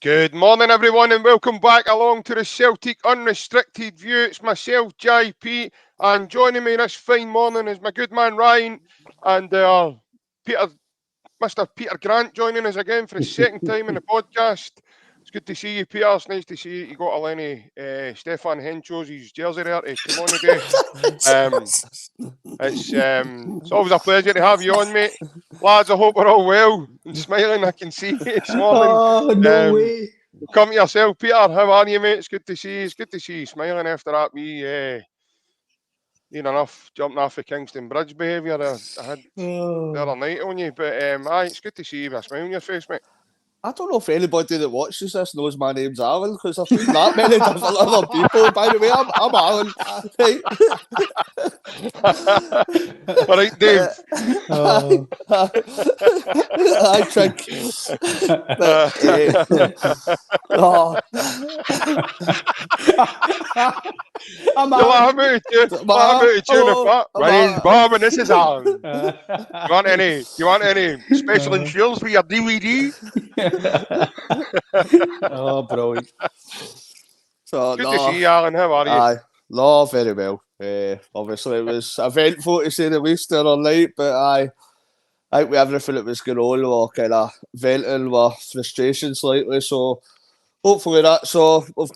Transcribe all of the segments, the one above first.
Good morning, everyone, and welcome back along to the Celtic Unrestricted View. It's myself, JP, and joining me this fine morning is my good man Ryan and Mr. Peter Grant joining us again for the second time in the podcast. It's good to see you, Peter. It's nice to see you got Eleni Stefan Hencho's his jersey there to come on today. It's always a pleasure to have you on, mate. Lads, I hope we're all well and smiling. I can see you this morning. Oh, no way. Come to yourself, Peter. How are you, mate? It's good to see you. It's good to see you smiling after that wee near enough jumping off the Kingston Bridge behaviour I had the other night on you. But aye, it's good to see you with a smile on your face, mate. I don't know if anybody that watches this knows my name's Alan, because I've seen that many different other people. By the way, I'm Alan. Right? All right, Dave. I think. I'm laughing at you. Ryan's Bob, and this is Alan. Do you want any special insurance for your DVD? Oh, brilliant. So, good to see you, Alan. How are you? Aye, no, very well. Obviously, it was eventful to say the least the other night, but I think with everything that was going on, we were kind of venting with frustration slightly. So, hopefully, we've got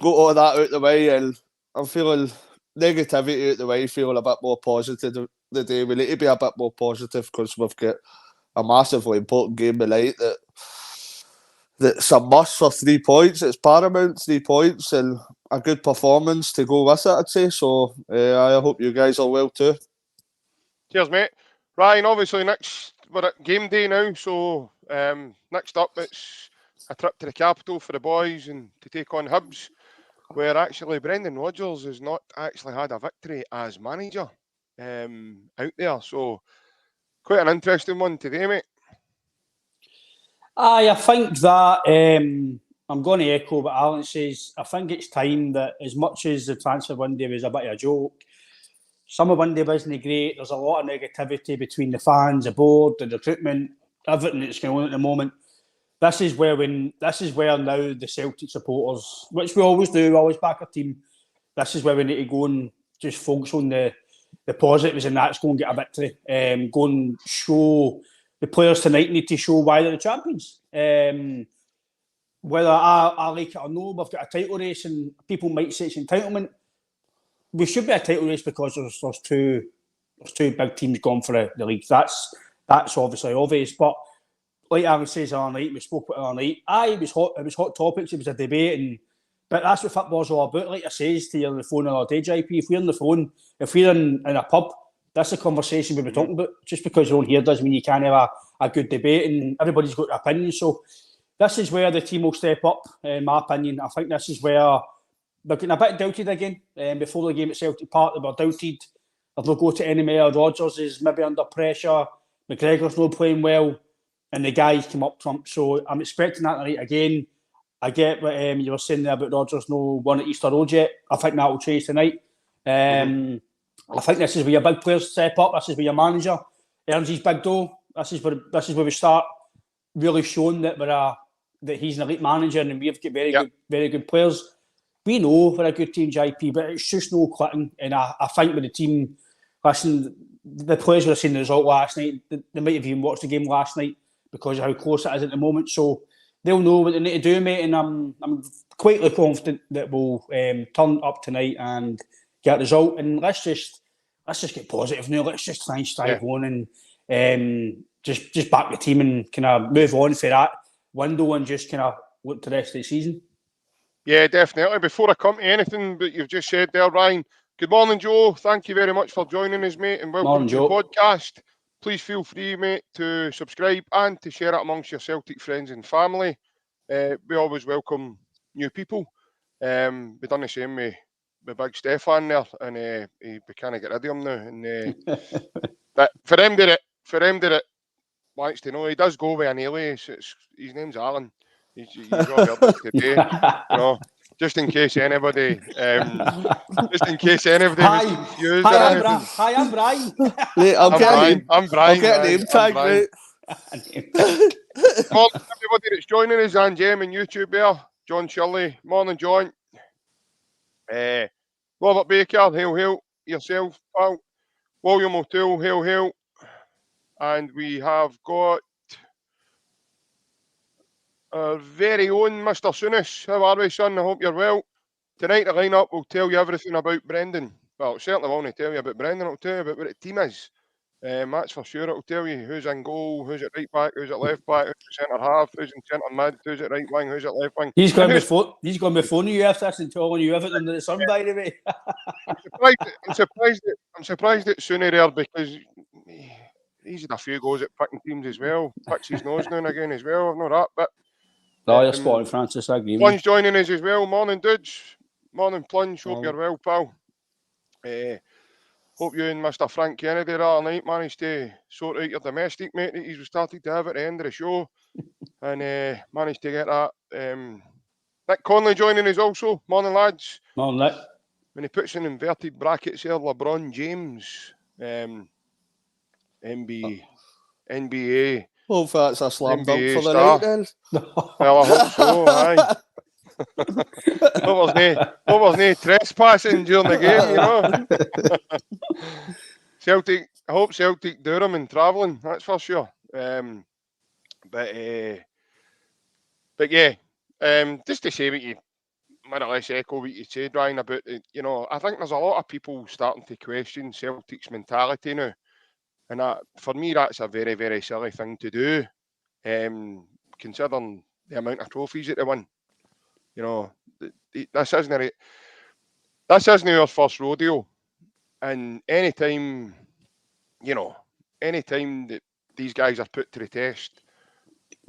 all that out the way, and I'm feeling negativity out the way, feeling a bit more positive today. We need to be a bit more positive because we've got a massively important game tonight that's a must for 3 points. It's paramount, 3 points, and a good performance to go with it, I'd say. So I hope you guys are well too. Cheers, mate. Ryan, obviously we're at game day now, so next up it's a trip to the capital for the boys and to take on Hibs, where actually Brendan Rodgers has not actually had a victory as manager out there. So quite an interesting one today, mate. I think that I'm going to echo what Alan says. I think it's time that, as much as the transfer window was a bit of a joke, summer window isn't great. There's a lot of negativity between the fans, the board, the recruitment, everything that's going on at the moment. This is where now the Celtic supporters, which we always do, we always back our team. This is where we need to go and just focus on the positives, and that's go and get a victory. Go and show. The players tonight need to show why they're the champions. Whether I like it or no, we've got a title race, and people might say it's entitlement. We should be a title race because there's two big teams going for the league. That's obviously obvious. But like Aaron says on night, we spoke about it on night. It was hot topics. It was a debate, but that's what football's all about. Like I says to you on the phone the other day, JP, if we're on the phone, if we're in a pub, that's a conversation we've been talking about. Just because you're on here doesn't mean you can't have a good debate, and everybody's got an opinion. So this is where the team will step up, in my opinion. I think this is where they're getting a bit doubted again. Before the game at Celtic Park, they were doubted. If they'll go to any more, Rodgers is maybe under pressure. McGregor's not playing well, and the guys come up trump. So I'm expecting that tonight again. I get what you were saying there about Rodgers no won at Easter Road yet. I think that will change tonight. I think this is where your big players step up. This is where your manager earns his big dough. This is where we start really showing that that he's an elite manager, and we've got very good players. We know we're a good team, JP, but it's just no clicking. And I think with the team, listen, the players would have seen the result last night. They might have even watched the game last night because of how close it is at the moment. So they'll know what they need to do, mate. And I'm quietly confident that we'll turn up tonight and get a result. And let's just get positive now. Let's just try and strive on and just back the team and kind of move on for that window and just kind of look to the rest of the season. Yeah, definitely. Before I come to anything that you've just said there, Ryan, good morning, Joe. Thank you very much for joining us, mate, and welcome to the podcast. Please feel free, mate, to subscribe and to share it amongst your Celtic friends and family. We always welcome new people. We've done the same with Big Stefan there, and we kind of get rid of him now. And but for him that it wants to know, he does go with an alias. His name's Alan. He's all heard it today. You know, just in case anybody was confused. Hi, I'm Brian. I'm Brian. I'll get a name tag, mate. Well, everybody that's joining us on Gem and YouTube there, John Shirley, morning, John. Robert Baker, hail. Yourself, pal. William O'Toole, hail. And we have got our very own Mr. Souness. How are we, son? I hope you're well. Tonight, the lineup will tell you everything about Brendan. Well, it certainly won't tell you about Brendan. It'll tell you about what the team is. That's for sure. It'll tell you who's in goal, who's at right back, who's at left back, who's at centre half, who's in centre mid, who's at right wing, who's at left wing. He's going to be phoning you after this and telling you everything under the sun, by the way. I'm surprised that Sooney there, because he's had a few goes at picking teams as well. Picks his nose now and again as well. I know that, but no, you're spot on, Francis. I agree. Plunge joining us as well. Morning, dudes. Morning, Plunge. Hope you're well, pal. Hope you and Mr. Frank Kennedy the other night managed to sort out your domestic, mate, that you started to have at the end of the show, and managed to get that. Nick Conley joining us also. Morning, lads. Morning, Nick. When he puts in inverted brackets here, LeBron James, NBA. Hope that's a slam dunk NBA for the star. night then. Well, I hope so, aye. Hope there's no trespassing during the game, you know. Celtic, I hope Celtic do them and travelling, that's for sure. But yeah, just to say what you more or less echo what you said, Ryan, about it, you know, I think there's a lot of people starting to question Celtic's mentality now. And that, for me, that's a very, very silly thing to do, considering the amount of trophies that they win. You know, this isn't our first rodeo. And anytime that these guys are put to the test,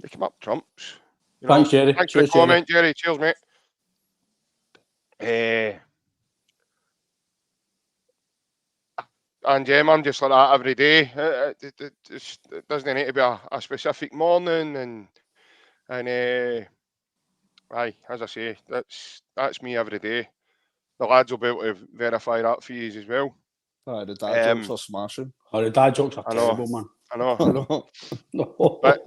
they come up trumps. You know? Thanks, Jerry. Thanks for the comment, Jerry. Cheers, mate. And I'm just like that every day. It doesn't need to be a specific morning, and aye, as I say, that's me every day. The lads will be able to verify that for you as well. Aye, the dad jokes are smashing. Oh, the dad jokes are terrible, man. I know. But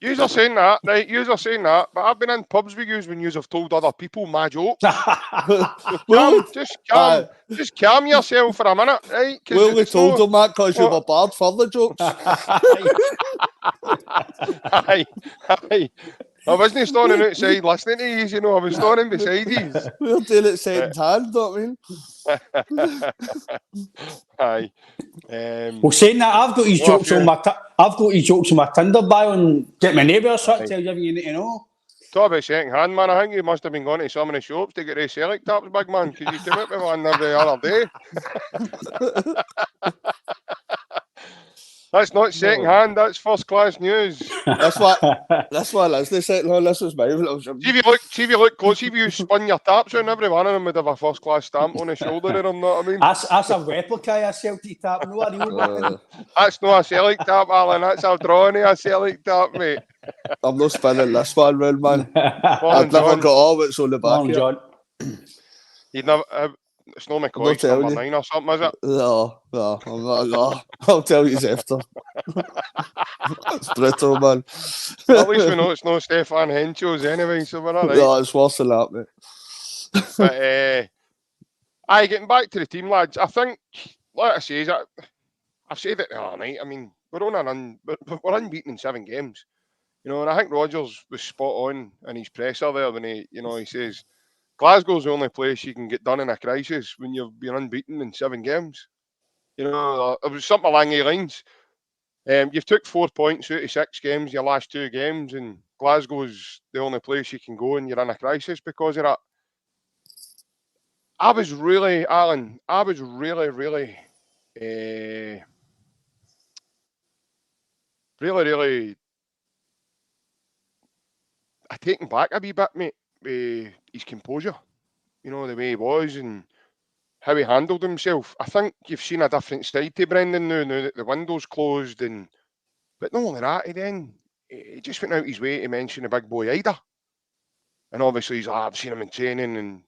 yous are saying that, right? Yous are saying that, but I've been in pubs with yous when yous have told other people my jokes. Just calm yourself for a minute, right? Well, we told them that because you were barred for the jokes. Aye. I wasn't standing outside listening to you, you know. I was standing beside you. We're doing it second hand, don't I mean? Aye. Well, saying that, I've got his jokes on my Tinder bio and get my neighbours so I tell you everything you need to know. Talk about second hand, man. I think you must have been going to some of the shops to get the Celtic taps, big man, because you came up with one every other day. That's not second hand, that's first class news. That's why Leslie said, no, this was mine. See if you look close, see if you spun your taps around, every one of them would have a first class stamp on the shoulder of them, know what I mean? That's a replica of a Celtic tap, no a real one. That's not a Celtic tap, Alan, that's a drawing of a Celtic tap, mate. I'm not spinning this one round, man. I've never got all of it's on the back here. John. You'd never... It's not McCoy's number 9 or something, is it? No, I'm not. No. I'll tell you after. It's brutal, man. At least we know it's no Stefan Henschel's anyway, so we're all right. No, it's worse than that, mate. But, getting back to the team, lads, I think, like I say, I've said it the other night, I mean, we're unbeaten in 7 games. You know, and I think Rodgers was spot on in his presser there when he says, Glasgow's the only place you can get done in a crisis when you've been unbeaten in 7 games. You know, it was something along those lines. You've took 4 points out of 6 games, your last 2 games, and Glasgow's the only place you can go and you're in a crisis because of that. I was really taken back a wee bit, mate, with his composure. You know, the way he was and how he handled himself. I think you've seen a different side to Brendan now that the window's closed. But not only that, he just went out his way to mention the big boy Ida. And obviously he's I've seen him in training, and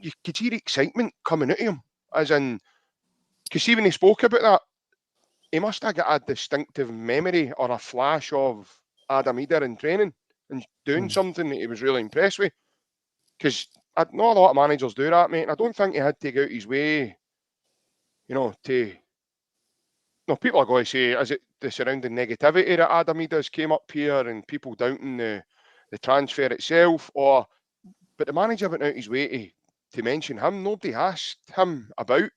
you could see the excitement coming out of him. As in, because see when he spoke about that, he must have got a distinctive memory or a flash of Adam Ida in training and doing something that he was really impressed with. because I know a lot of managers do that, mate, and I don't think he had to go out his way, to... No, people are going to say, is it the surrounding negativity that Adam Ida's came up here and people doubting the transfer itself, but the manager went out his way to mention him. Nobody asked him about,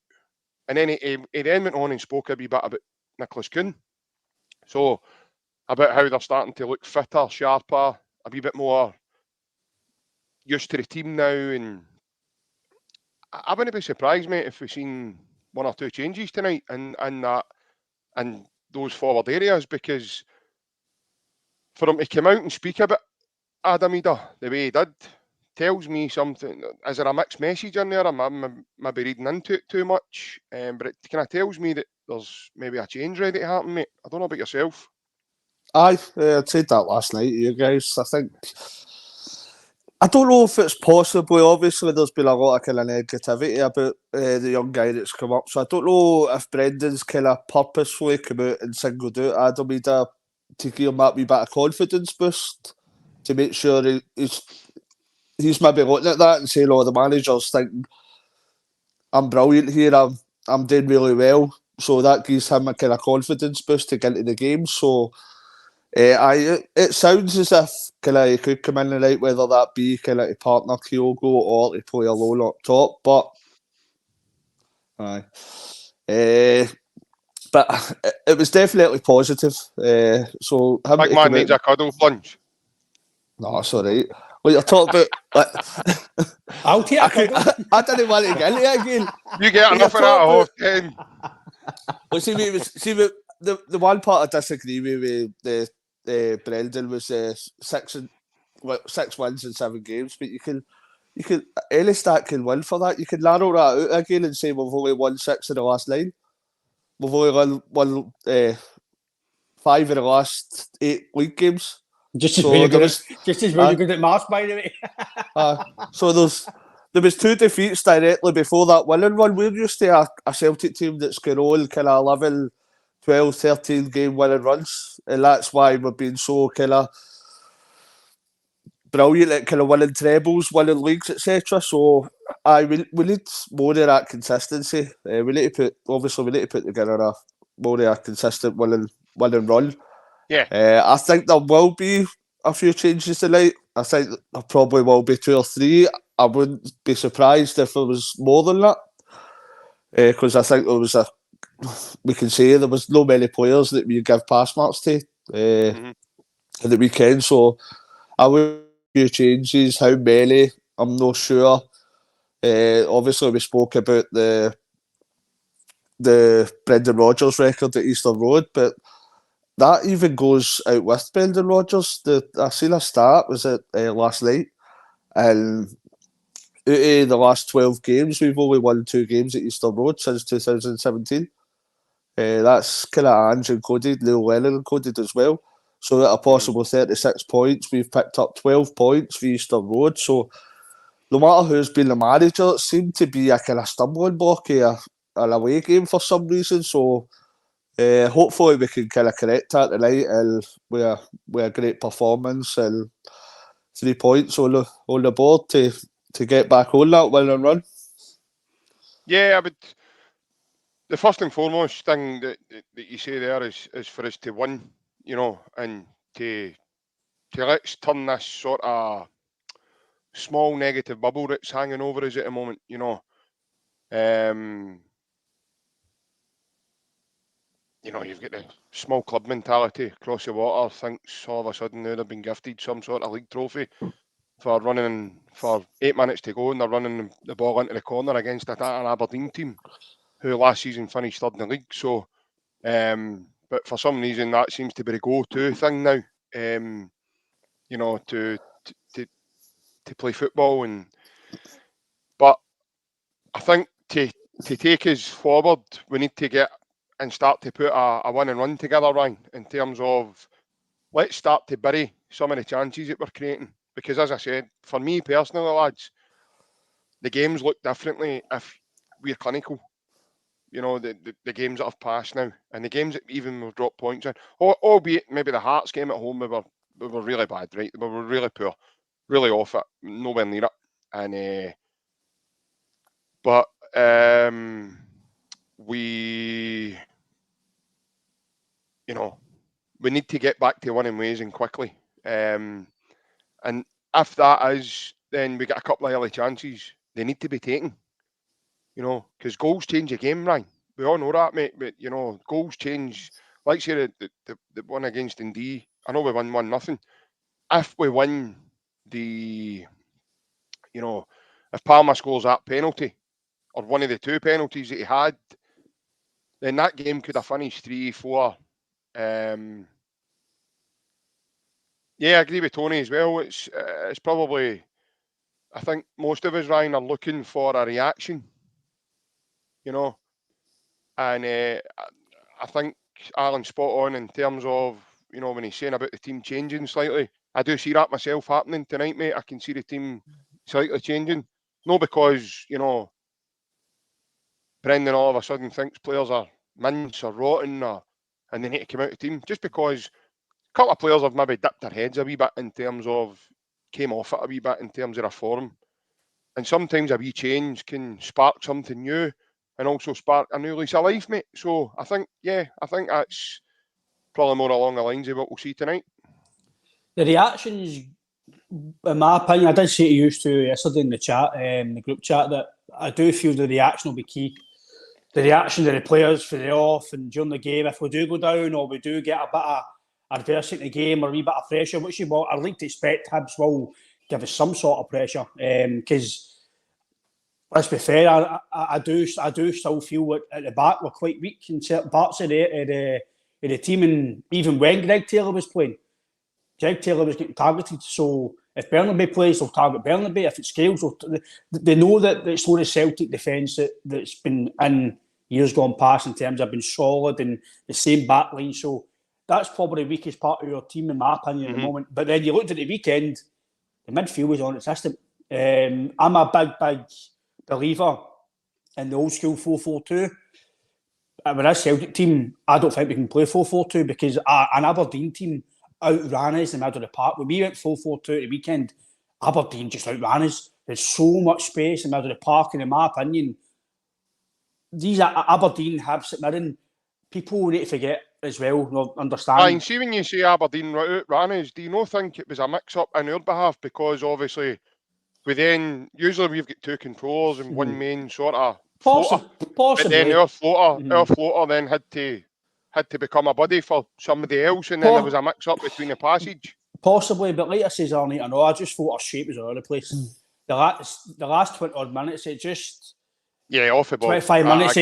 and then he then went on and spoke a wee bit about Nicholas Kuhn. So, about how they're starting to look fitter, sharper, a wee bit more used to the team now, and I wouldn't be surprised, mate, if we've seen one or two changes tonight and those forward areas, because for him to come out and speak about Adam Ida the way he did tells me something. Is there a mixed message in there? I'm maybe reading into it too much, but it kind of tells me that there's maybe a change ready to happen, mate. I don't know about yourself. I said that last night, you guys. I don't know if it's possibly, obviously there's been a lot of kind of negativity about the young guy that's come up, so I don't know if Brendan's kind of purposefully come out and singled out Adam Ida to give him that wee bit of confidence boost, to make sure he's maybe looking at that and saying, the manager's thinking, I'm brilliant here, I'm doing really well, so that gives him a kind of confidence boost to get into the game. So it sounds as if kind of he could come in tonight, whether that be kind of to partner Kyogo or to play alone up top. But but it was definitely positive. So big man needs a cuddle plunge. No, it's all right. What you're talking about? I'll take a cuddle. I didn't want to get into it again. You get enough of that off 10. Well, see, the one part I disagree with the Brendan was 6 wins in 7 games, but you can any stat can win for that. You can narrow that out again and say we've only won 6 in the last 9. We've only won 5 in the last 8 league games. Just as well you're good at maths, by the way. So there was 2 defeats directly before that winning run. We're used to a Celtic team that's going on kind of 11, 12, 13 game winning runs, and that's why we've been so kind of brilliant at kind of winning trebles, winning leagues, etc. So we need more of that consistency. We need to put together a more of a consistent winning run. Yeah. I think there will be a few changes tonight. I think there probably will be 2 or 3. I wouldn't be surprised if there was more than that, because I think we can say there was no many players that we give pass marks to at the weekend. So I would be a few changes. How many? I'm not sure. Obviously, we spoke about the Brendan Rodgers record at Easter Road, but that even goes out with Brendan Rodgers. I seen a stat, was it last night, and out of the last 12 games, we've only won 2 games at Easter Road since 2017. That's kind of Ange encoded, Neil Lennon encoded as well. So at a possible 36 points, we've picked up 12 points for Easter Road. So no matter who's been the manager, it seemed to be a kind of stumbling block of an away game for some reason. So hopefully we can kind of correct that tonight and with a great performance and 3 points on the board to get back on that win and run. Yeah, but the first and foremost thing that you say there is for us to win, and to let's turn this sort of small negative bubble that's hanging over us at the moment, you've got the small club mentality across the water, thinks all of a sudden now they've been gifted some sort of league trophy for running for 8 minutes to go, and they're running the ball into the corner against an Aberdeen team who last season finished 3rd in the league. So, but for some reason that seems to be the go-to thing now, to play football. But I think to take us forward, we need to get and start to put a win and run together, Ryan, in terms of let's start to bury some of the chances that we're creating. Because as I said, for me personally, lads, the games look differently if we're clinical. The games that have passed now, and the games that even we've dropped points in, albeit maybe the Hearts game at home, we were really bad, right? We were really poor, really off it, nowhere near it. And but we, we need to get back to winning ways and quickly. And if that is, then we get a couple of early chances. They need to be taken. Because goals change a game, Ryan. We all know that, mate. But goals change. Like say the one against Dundee. I know we won 1-0. If we win if Palmer scores that penalty or one of the two penalties that he had, then that game could have finished 3-4. Yeah, I agree with Tony as well. It's probably, I think most of us, Ryan, are looking for a reaction. And I think Alan's spot on in terms of, when he's saying about the team changing slightly. I do see that myself happening tonight, mate. I can see the team slightly changing. Not because, Brendan all of a sudden thinks players are mince or rotten and they need to come out of the team. Just because a couple of players have maybe dipped their heads a wee bit in terms of, came off it a wee bit in terms of their form. And sometimes a wee change can spark something new and also spark a new lease of life, mate. So I think that's probably more along the lines of what we'll see tonight. The reactions, in my opinion, I did say to you yesterday in the chat, the group chat, that I do feel the reaction will be key. The reaction of the players for the off and during the game, if we do go down or we do get a bit of adversity in the game or a wee bit of pressure, which I'd like to expect Hibs will give us some sort of pressure. Because let's be fair, I do still feel at the back we're quite weak in certain parts of the team, and even when Greg Taylor was playing, Greg Taylor was getting targeted. So if Bernabei plays, they'll target Bernabei. If it scales, they know that it's not a Celtic defence that's been in years gone past in terms of being solid and the same back line. So that's probably the weakest part of your team, in my opinion, at the moment. But then you looked at the weekend, the midfield was non-existent. I'm a big believer in the old school 4-4-2. With this Celtic team, I don't think we can play 4-4-2 because an Aberdeen team outran us in the middle of the park. When we went 4-4-2 at the weekend, Aberdeen just outran us. There's so much space in the middle of the park, and in my opinion, these Aberdeen have St Mirren. People need to forget as well, not understand. Ryan, see when you say Aberdeen outran us, do you not think it was a mix-up on our behalf? Because obviously, usually we've got two controllers and one main sort of floater. Possibly. But then our floater then had to become a buddy for somebody else, and then there was a mix-up between the passage. Possibly, but like I says, Arnie, I know, I just thought our shape was all over the place. The last 20-odd minutes, it just... Yeah, off the ball. 25 minutes,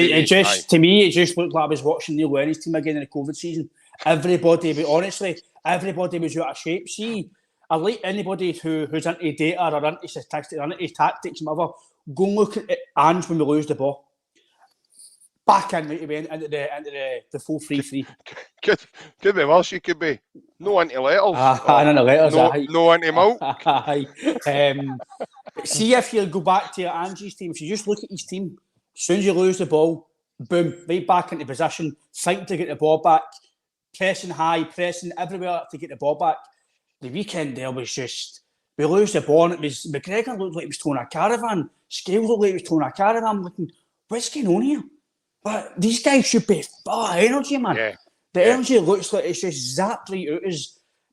to me, it just looked like I was watching Neil Lenny's team again in the COVID season. Everybody was out of shape. See, I like anybody who's into data or into statistics or into tactics and whatever, go and look at Ange when we lose the ball. Back in right away into the full 3-3. Could be worse. You could be no into letters. No into milk. See if you go back to Ange's team. If you just look at his team, as soon as you lose the ball, boom, right back into position, fight to get the ball back, pressing high, pressing everywhere to get the ball back. The weekend there was just, we lose the ball and it was, McGregor looked like he was towing a caravan. Scales looked like he was towing a caravan. I'm looking, what's going on here? But these guys should be full of energy, man. Yeah. The energy looks like it's just zapped right out.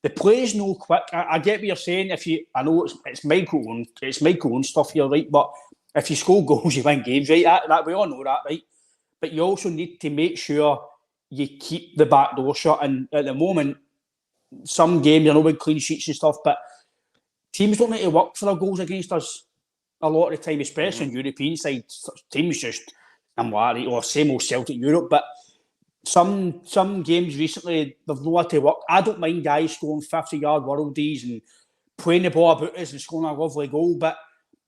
The play's no quick. I get what you're saying. I know it's Michael own stuff here, right? But if you score goals, you win games, right? That we all know that, right? But you also need to make sure you keep the back door shut. And at the moment, some games, I know with clean sheets and stuff, but teams don't need to work for their goals against us a lot of the time, especially on European side. Teams just, or same old Celtic Europe, but some games recently, they've no had to work. I don't mind guys scoring 50-yard worldies and playing the ball about us and scoring a lovely goal, but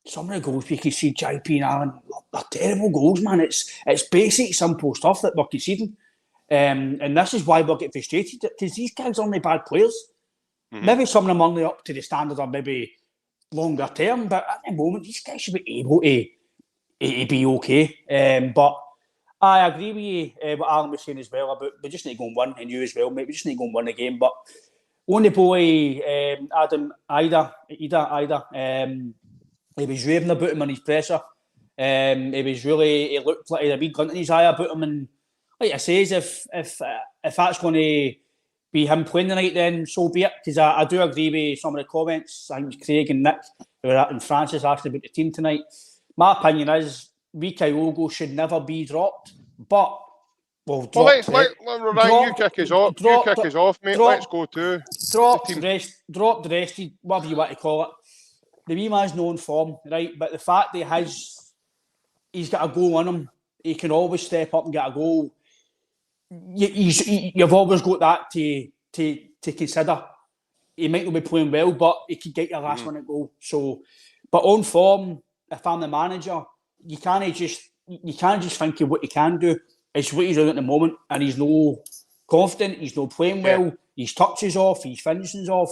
some of the goals we can see, JP and Alan, they're terrible goals, man. It's basic, simple stuff that we're conceding. And this is why we're getting frustrated, because these guys aren't bad players. Maybe some of them aren't up to the standard or maybe longer term, but at the moment, these guys should be able to be okay. But I agree with you, what Alan was saying as well about we just need to go and win, and you as well, mate. We just need to go and win the game. But on the boy, Adam Ida, He was raving about him on his presser. He looked like he had a wee glint in his eye about him. And like I say, if that's going to be him playing tonight, then so be it. Because I do agree with some of the comments. I think Craig and Nick and Francis asked about the team tonight. My opinion is Kyogo should never be dropped. But Ryan, you kick us off, mate. Let's go to drop the rest, whatever you want to call it. The wee man's no form, right? But the fact that he's got a goal on him, he can always step up and get a goal. You've always got that to consider. He might not be playing well, but he could get your last minute goal. So, but on form, if I'm the manager, you can't just think of what he can do. It's what he's doing at the moment, and he's no confident. He's not playing well. His touches off. His finishing's off.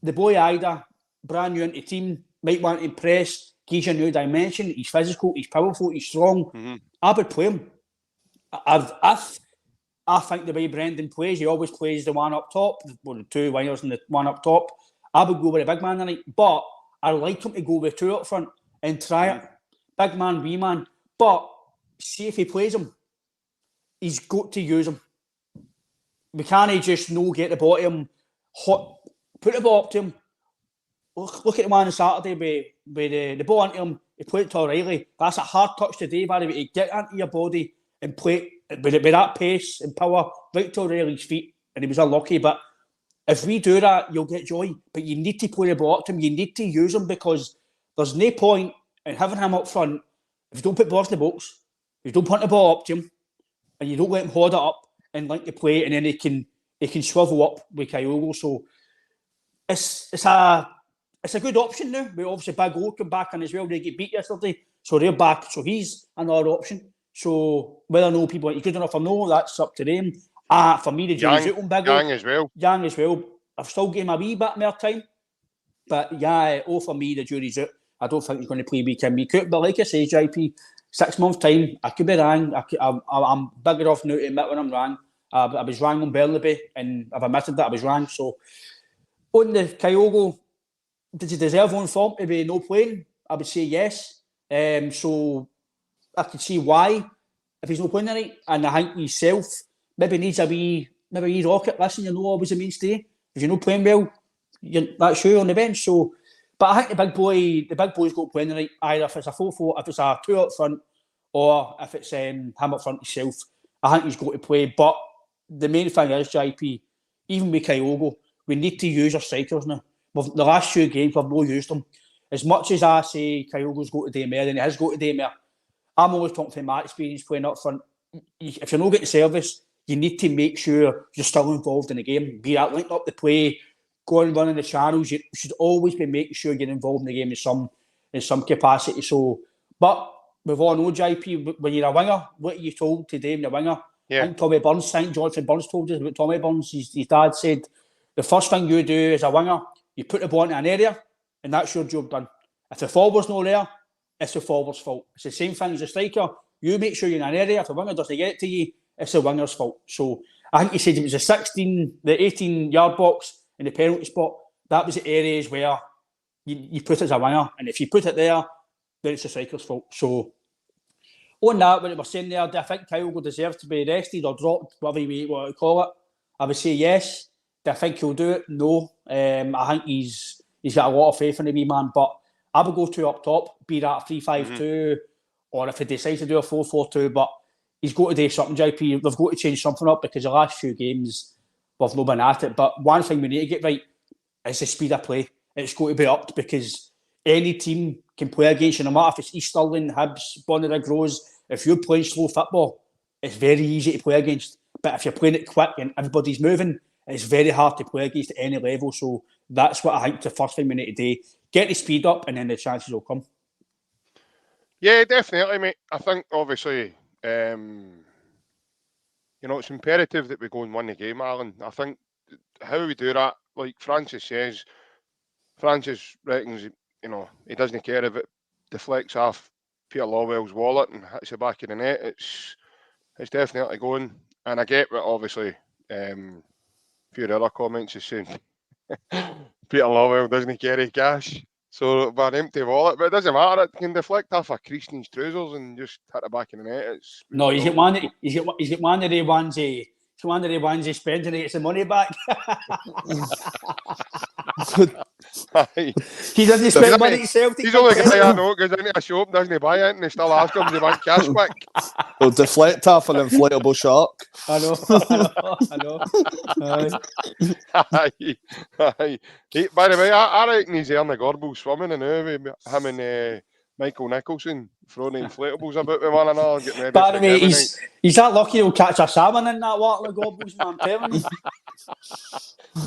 The boy Ida, brand new into the team, might want to impress. Gives you a new dimension. He's physical. He's powerful. He's strong. I would play him. I think the way Brendan plays, he always plays the one up top, the two wingers and the one up top. I would go with a big man tonight, but I like him to go with two up front and try it. Big man, wee man. But see if he plays him, he's got to use him. We can't just get the ball to him, put the ball up to him. Look at the man on Saturday with the ball into him. He played it to O'Reilly. That's a hard touch today, Barry, to get into your body and play with that pace and power right to O'Reilly's feet. And he was unlucky. But if we do that, you'll get joy. But you need to play the ball up to him. You need to use him, because there's no point in having him up front if you don't put balls in the box, if you don't put the ball up to him, and you don't let him hold it up and link the play, and then he can swivel up with Kyogo. So it's a good option now. We obviously Big O come back in as well. They get beat yesterday, so they're back. So he's another option. So whether or not people are good enough or no, that's up to them. For me, the jury's out on Big O. Yang as well. I've still given him a wee bit more time, but for me, the jury's out. I don't think he's going to play weekend. But like I say, JP, 6 months time, I could be wrong. I'm big enough now to admit when I'm wrong. I was wrong on Bernaby, and I've admitted that I was wrong. So on the Kyogo, does he deserve on form to be no playing? I would say yes. So I could see why if he's not playing tonight, and I think himself maybe needs a wee rocket. Listen, you're not always a mainstay. If you're not playing well, that's you on the bench. So, but I think the big boy's got playing tonight. Either if it's a 4-4, if it's a 2 up front, or if it's him up front himself, I think he's got to play. But the main thing is, JP, even with Kyogo, we need to use our strikers now. The last 2 games, we've not used them. As much as I say Kyogo's got to do more, and he has got to do more, I'm always talking from my experience playing up front. If you're not getting service, you need to make sure you're still involved in the game. Be that linked up the play, going running the channels. You should always be making sure you're involved in the game in some capacity. So, but we've all know, JP, when you're a winger, what are you told today in the winger? Yeah. I think St. Jonathan Burns told us about Tommy Burns. His dad said, the first thing you do as a winger, you put the ball into an area, and that's your job done. If the forward's not there, it's the forward's fault. It's the same thing as a striker. You make sure you're in an area. If the winger doesn't get it to you, it's the winger's fault. So I think he said it was the 18-yard box in the penalty spot. That was the areas where you put it as a winger. And if you put it there, then it's the striker's fault. So on that, when it was saying there, do I think Kyogo deserves to be rested or dropped, whatever you want to call it? I would say yes. Do I think he'll do it? No. I think he's got a lot of faith in the wee man, but I would go 2 up top, be that 3-5-2, or if he decides to do a 4-4-2, but he's got to do something, JP. They've got to change something up, because the last 2 games, we've not been at it. But one thing we need to get right is the speed of play. It's got to be upped, because any team can play against you, no matter if it's East Stirling, Hibs, Bonnyrigg Rose. If you're playing slow football, it's very easy to play against. But if you're playing it quick and everybody's moving, it's very hard to play against at any level. So that's what I think the first thing we need to do. Get the speed up, and then the chances will come. Yeah, definitely, mate. I think, obviously, it's imperative that we go and win the game, Alan. I think how we do that, like Francis says, Francis reckons, he doesn't care if it deflects off Peter Lawwell's wallet and hits the back of the net. It's definitely going. And I get what, obviously, a few other comments is saying Peter Lawwell doesn't carry cash. So by an empty wallet, but it doesn't matter. It can deflect off a crease in his trousers and just hit the back of the net. No, he's got one. He's got one of the ones. He's one of the ones he spends and he gets the money back. He doesn't spend money at Celtic. He's only got a note, goes into a shop, doesn't buy it, and they still ask him to want cash quick. He'll deflect off an inflatable shark. I know. Aye. By the way, I reckon he's there in the Gorbal swimming and with him and Michael Nicholson throwing inflatables about with one another. Getting ready. By the way, he's that lucky he'll catch a salmon in that water, the Gorbals, man, I'm telling you.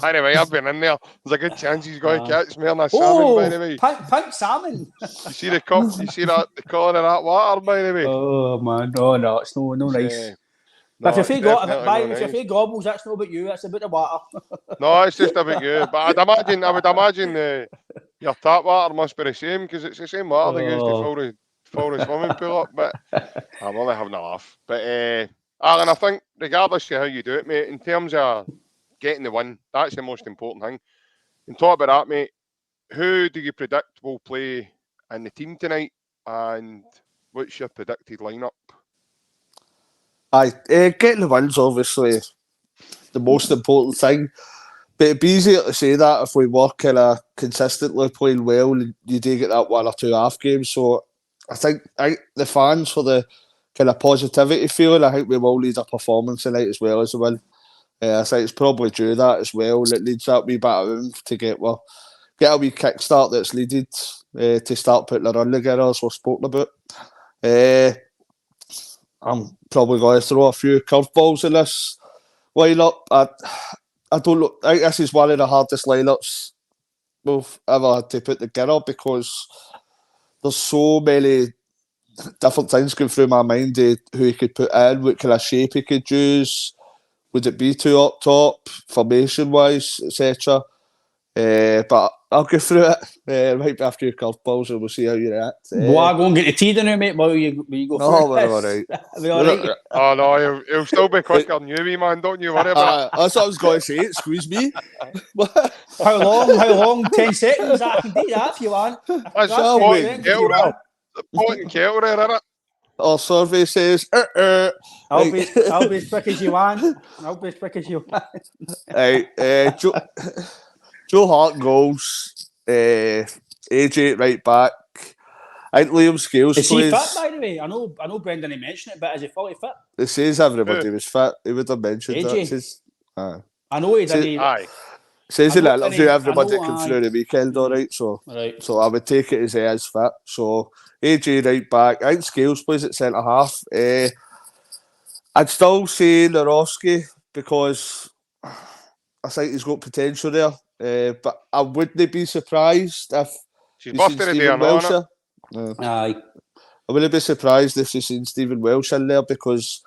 Anyway, I've been in there. There's a good chance he's going to catch more than a salmon, by the way. Pink salmon. You see the cup? You see that the colour of that water, by the way? Oh, man. No, it's no nice. But if you're fake Gorbals, that's not about you, that's about the water. No, it's just about you. But I would imagine your tap water must be the same, because it's the same water they use to fill the swimming pool up. But I'm only having a laugh. But Alan, I think regardless of how you do it, mate, in terms of getting the win, that's the most important thing. And talk about that, mate. Who do you predict will play in the team tonight, and what's your predicted lineup? Getting the win's obviously the most important thing, but it'd be easier to say that if we were kind of consistently playing well, you do get that 1 or 2 half games. So I think the fans, for the kind of positivity feeling, I think we will need a performance tonight as well as a win. I think it's probably due that as well. It needs that wee bit of oomph to get a wee kickstart that's needed to start putting a run together, as we've spoken about. I'm probably going to throw a few curveballs in this lineup. I don't know. I think this is one of the hardest lineups we've ever had to put together, because there's so many different things going through my mind of who he could put in, what kind of shape he could use. Would it be 2 up top, formation-wise, etc.? But I'll go through it. Might be after your curveballs, and we'll see how you react. Well, I'll go and get the tea dinner, mate, while you go through we're all right. We're all right. Oh, no, he'll still be quicker than you, wee man. Don't you worry about it. That's what I was going to say. Excuse me. How long? 10 seconds? I can do that if you want. That's a pot and kettle there, isn't it? Our survey says, I'll be as quick as you want. Right, Joe Hart goals. AJ right back. I think Liam Scales plays. Is he fit, by the way? I know Brendan had mentioned it, but is he fully fit? It says everybody was fit. He would have mentioned AJ. that. It says, I know he did. Aye. Says in the interview everybody came through the weekend, all right. So I would take it as he is fit. So AJ right back. I think Scales plays at centre half. I'd still say Narowski, because I think he's got potential there. But I wouldn't be surprised if she's busted it there, no? Aye. I wouldn't be surprised if you've seen Stephen Welsh in there, because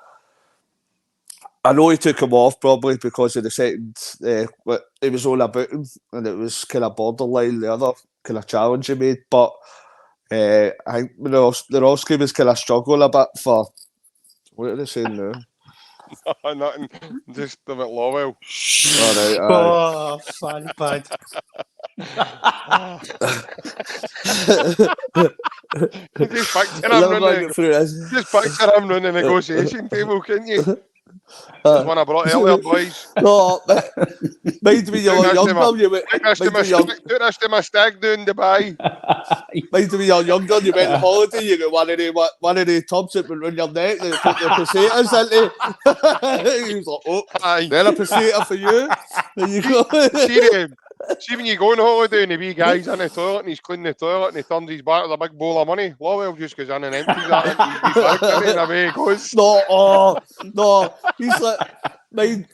I know he took him off probably because of the second. It was all about him, and it was kind of borderline the other kind of challenge he made. But I think Narowski was kind of struggling a bit for. What are they saying now? Nothing. Just a bit Lowell. All right. Oh, funny bad. Just picture him running the negotiation table, couldn't you? That's one I brought earlier, boys. No, mind me you're younger. Took this to my stag do in Dubai. Mind me you're younger. You went on holiday. You got one of the tubs that went around your neck. They put the pesetas into. He was like, "Oh, then a peseta for you." There you go. See when you go on holiday and the wee guy's in the toilet and he's cleaning the toilet and he turns his back with a big bowl of money. Lowell just goes in and empties that into his bag and away he goes. No. He's like, my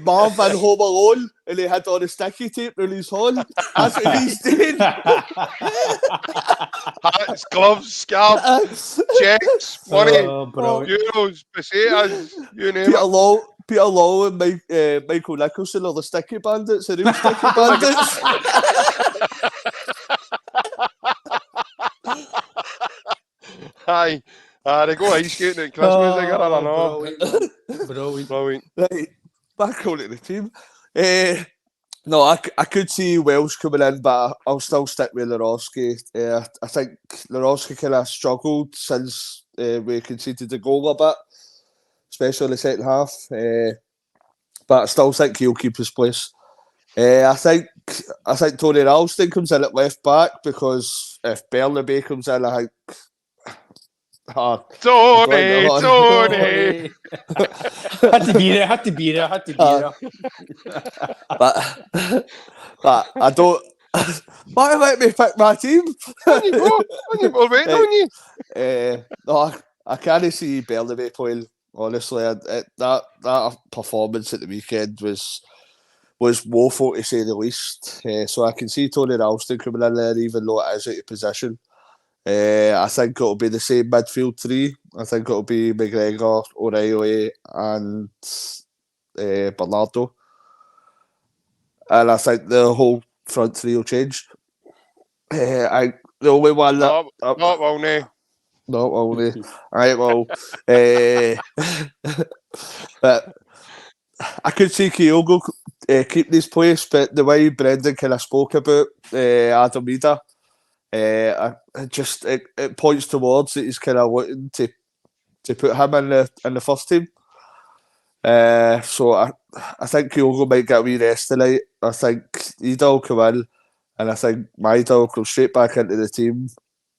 Marv in Home Alone, and he had all the sticky tape around his horn. That's what he's doing. Hats, gloves, scarves, checks, money, euros, pesetas, you name it. Peter Law and Michael Nicholson are the sticky bandits, the real sticky bandits. Aye. They go ice skating at Christmas together, I know. Brilliant. Right, back on to the team. No, I could see Welsh coming in, but I'll still stick with Lorowski. I think Lorowski kind of struggled since we conceded the goal a bit, especially in the second half. But I still think he'll keep his place. I think Tony Ralston comes in at left back, because if Bernabe comes in, I think. Tony! Had to be there. But I don't. Why let me pick my team? On you go, waiting on you. No, I can't see Bernabe playing. Honestly, that performance at the weekend was woeful, to say the least. So I can see Tony Ralston coming in there, even though it is out of position. I think it'll be the same midfield three. I think it'll be McGregor, O'Reilly, and Bernardo. And I think the whole front three will change. The only one that... Not Wilney. Not Wilney. Right, well... but I could see Kyogo keep this place, but the way Brendan kind of spoke about Adam Reeder, it points towards that he's kind of looking to put him in the first team. So I think Kyogo might get a wee rest tonight. I think Ida will come in, and I think Maida will go straight back into the team.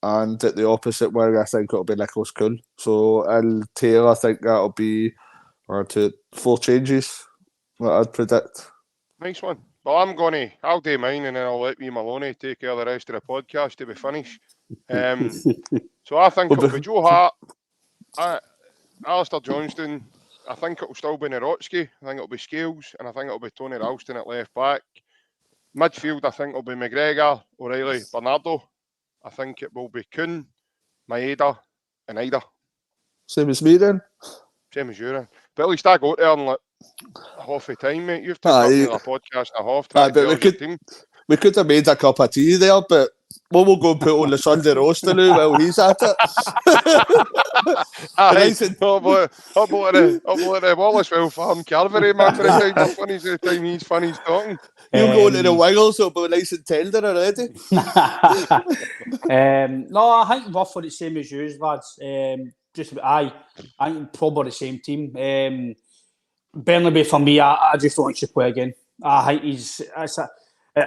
And at the opposite wing, I think it'll be Nicholas Kuhn. So, and Taylor, I think that'll be 4 changes that I'd predict. Nice one. Well, I'll do mine, and then I'll let wee Maloney take care of the rest of the podcast to be finished. So I think it'll be Joe Hart, Alistair Johnston. I think it'll still be Narotsky. I think it'll be Scales, and I think it'll be Tony Ralston at left back. Midfield, I think it'll be McGregor, O'Reilly, Bernardo. I think it will be Kuhn, Maeda, and Ida. Same as me then? Same as you then. But at least I go there and half the time, mate. You've taken a podcast and a half time. We could have made a cup of tea there, but we'll go and put on the Sunday roaster now while he's at it. Up the Wallacewell Farm Calvary, man, for the time he's funny, he's talking. You'll go into the Wiggles, so it'll be nice and tender already. No, I think roughly the same as you, lads. I think probably the same team. Bernabe, for me, I just want to play again. I think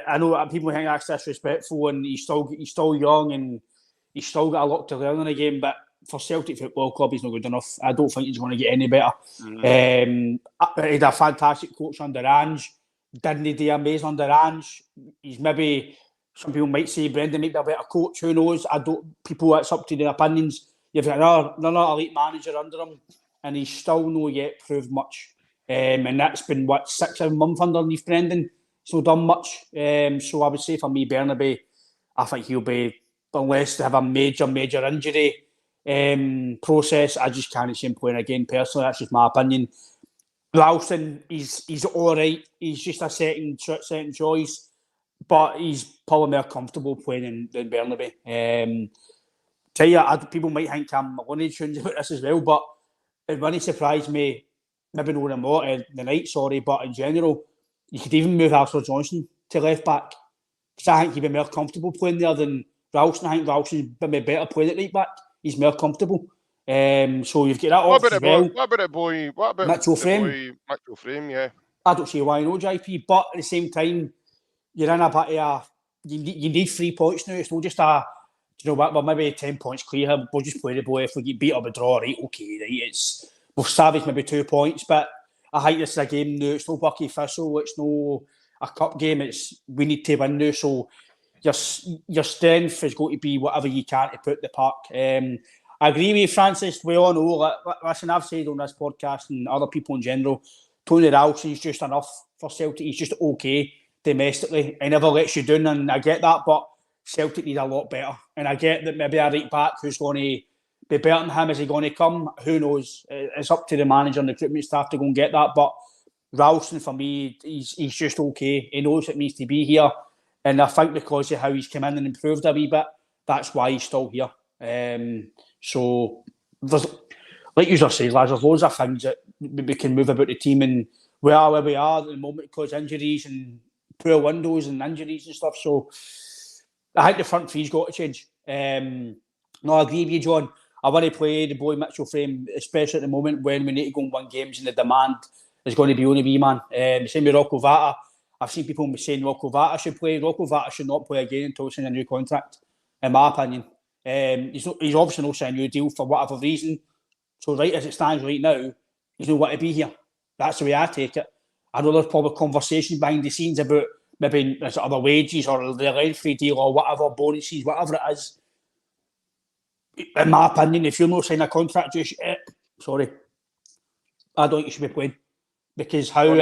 I know people think that's disrespectful, and he's still young, and he's still got a lot to learn in the game. But for Celtic Football Club, he's not good enough. I don't think he's going to get any better. He had a fantastic coach under Ange. Didn't he do amazing under Ange? He's maybe, some people might say Brendan might be a better coach. Who knows? It's up to their opinions. You've got another elite manager under him, and he's still not yet proved much. And that's been 6-7 months underneath Brendan. He's not done much. So I would say for me, Bernabe, I think he'll be, unless they have a major injury process, I just can't see him playing again personally. That's just my opinion. Ralston, he's all right. He's just a second choice, but he's probably more comfortable playing than Bernabe. Tell you, people might think I'm Maloney tunes about this as well, but it wouldn't surprise me, maybe not in the night, but in general, you could even move Alistair Johnston to left back, because I think he'd be more comfortable playing there than Ralston. I think Ralston's maybe better playing at right back. He's more comfortable. So you've got that option as well. What about Mitchell Frame? Mitchell Frame, yeah. I don't see why not, JP, but at the same time, you're in a bit of you need 3 points now. It's not just we're maybe 10 points clear. We'll just play the ball. If we get beat up a draw, right, okay, right. We've savaged maybe 2 points, but I think this is a game now. It's no Bucky Thistle. It's no a cup game. We need to win now. So your strength is going to be whatever you can to put the park. I agree with you, Francis. We all know. Listen, I've said on this podcast and other people in general, Tony Ralston's just enough for Celtic. He's just okay domestically. He never lets you down, and I get that, but Celtic need a lot better. And I get that maybe a right back who's going to be better than him. Is he going to come? Who knows? It's up to the manager and the recruitment staff to go and get that. But Ralston, for me, he's just okay. He knows it needs to be here. And I think because of how he's come in and improved a wee bit, that's why he's still here. So, there's, like you just said, lads, there's loads of things that we can move about the team, and we are where we are at the moment because injuries and poor windows and injuries and stuff. So I think the front three's got to change. No, I agree with you, John. I want to play the boy Mitchell frame, especially at the moment when we need to go and win games and the demand is going to be on the wee man. Same with Rocco Vata. I've seen people saying Rocco Vata should play. Rocco Vata should not play again until he signs a new contract, in my opinion. He's obviously not signing a new deal for whatever reason. So right as it stands right now, he's not want to be here. That's the way I take it. I know there's probably conversation behind the scenes about maybe there's other wages or the lengthy deal or whatever, bonuses, whatever it is. In my opinion, if you're not signing a contract just yet, sorry, I don't think you should be playing. Because how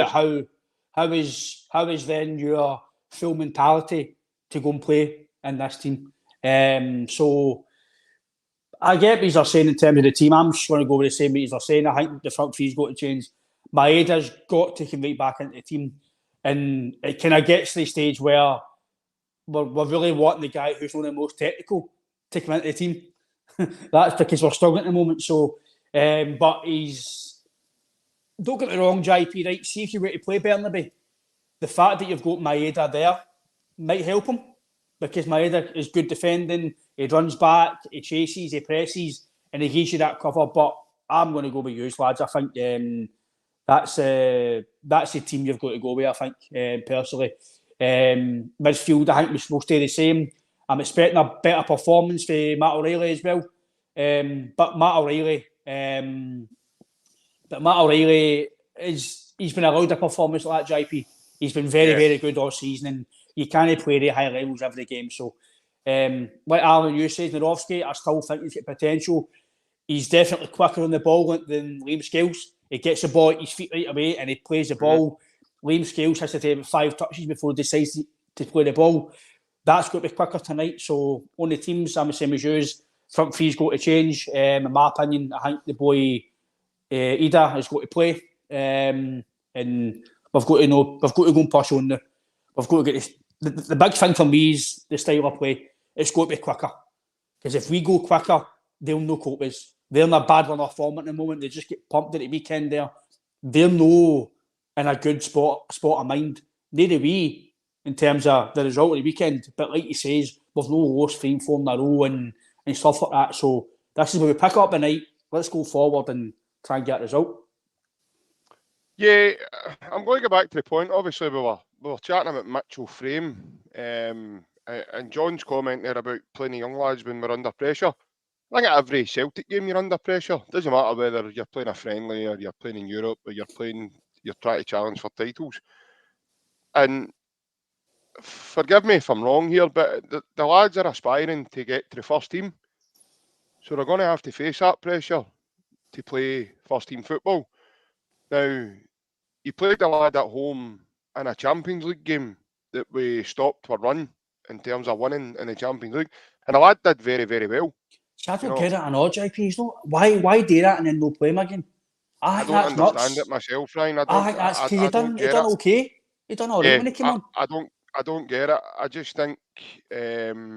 is then your full mentality to go and play in this team? So I get what you're saying in terms of the team. I'm just going to go with the same what you're saying. I think the front three's got to change. Maeda's got to come right back into the team. And it kind of gets to the stage where we're really wanting the guy who's not the most technical to come into the team. That's because we're struggling at the moment. So, but he's... Don't get me wrong, JP, right? See if you were to play Bernabei, the fact that you've got Maeda there might help him because Maeda is good defending, he runs back, he chases, he presses, and he gives you that cover. But I'm going to go with you, lads. I think that's the team you've got to go with, I think, personally. Midfield, I think will stay the same. I'm expecting a better performance for Matt O'Reilly as well. But Matt O'Reilly he's been allowed a performance like that, JP. He's been very good all season, and you can't play at high levels every game. So, like Alan, you said, Narovski, I still think he's got potential. He's definitely quicker on the ball than Liam Scales. He gets the ball at his feet right away, and he plays the ball. Liam Scales has to take 5 touches before he decides to play the ball. That's got to be quicker tonight. So, on the teams, I'm the same as yours. Front three's got to change. In my opinion, I think the boy Ida has got to play, and we've got to go and push on the. We've got to get the big thing for me is the style of play. It's got to be quicker, because if we go quicker, they'll no cope with us. They're in a bad run of form at the moment. They just get pumped at the weekend there. They're no in a good spot of mind. Neither we in terms of the result of the weekend. But like he says, we've no lost 3 and 4 in a row and stuff like that. So this is where we pick up the night. Let's go forward and try and get a result. Yeah, I'm going to go back to the point. Obviously, we were chatting about Mitchell frame, and John's comment there about playing the young lads when we're under pressure. I think at every Celtic game you're under pressure. Doesn't matter whether you're playing a friendly or you're playing in Europe or you're trying to challenge for titles. And forgive me if I'm wrong here, but the lads are aspiring to get to the first team, so they're going to have to face that pressure to play first team football. Now, you played the lad at home in a Champions League game that we stopped our run in terms of winning in the Champions League, and the lad did very, very well. See, I don't get it at all, JP. He's not, why do that and then no play him again? I don't understand it myself, Ryan. I think that's because he done okay. He done all right when he came on. I don't get it. I just think, if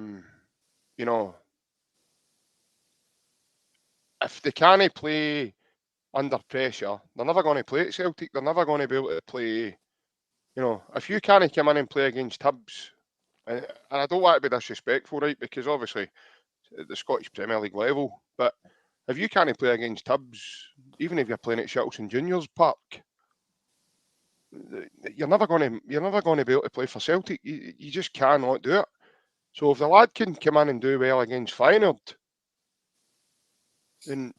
they can't play under pressure, they're never going to play at Celtic. They're never going to be able to play. If you can't come in and play against Hibs, and I don't want to be disrespectful, right? Because obviously at the Scottish Premier League level, but if you can't play against Hibs, even if you're playing at Shelton Juniors Park, you're never going to be able to play for Celtic. You just cannot do it. So if the lad can come in and do well against Feyenoord, then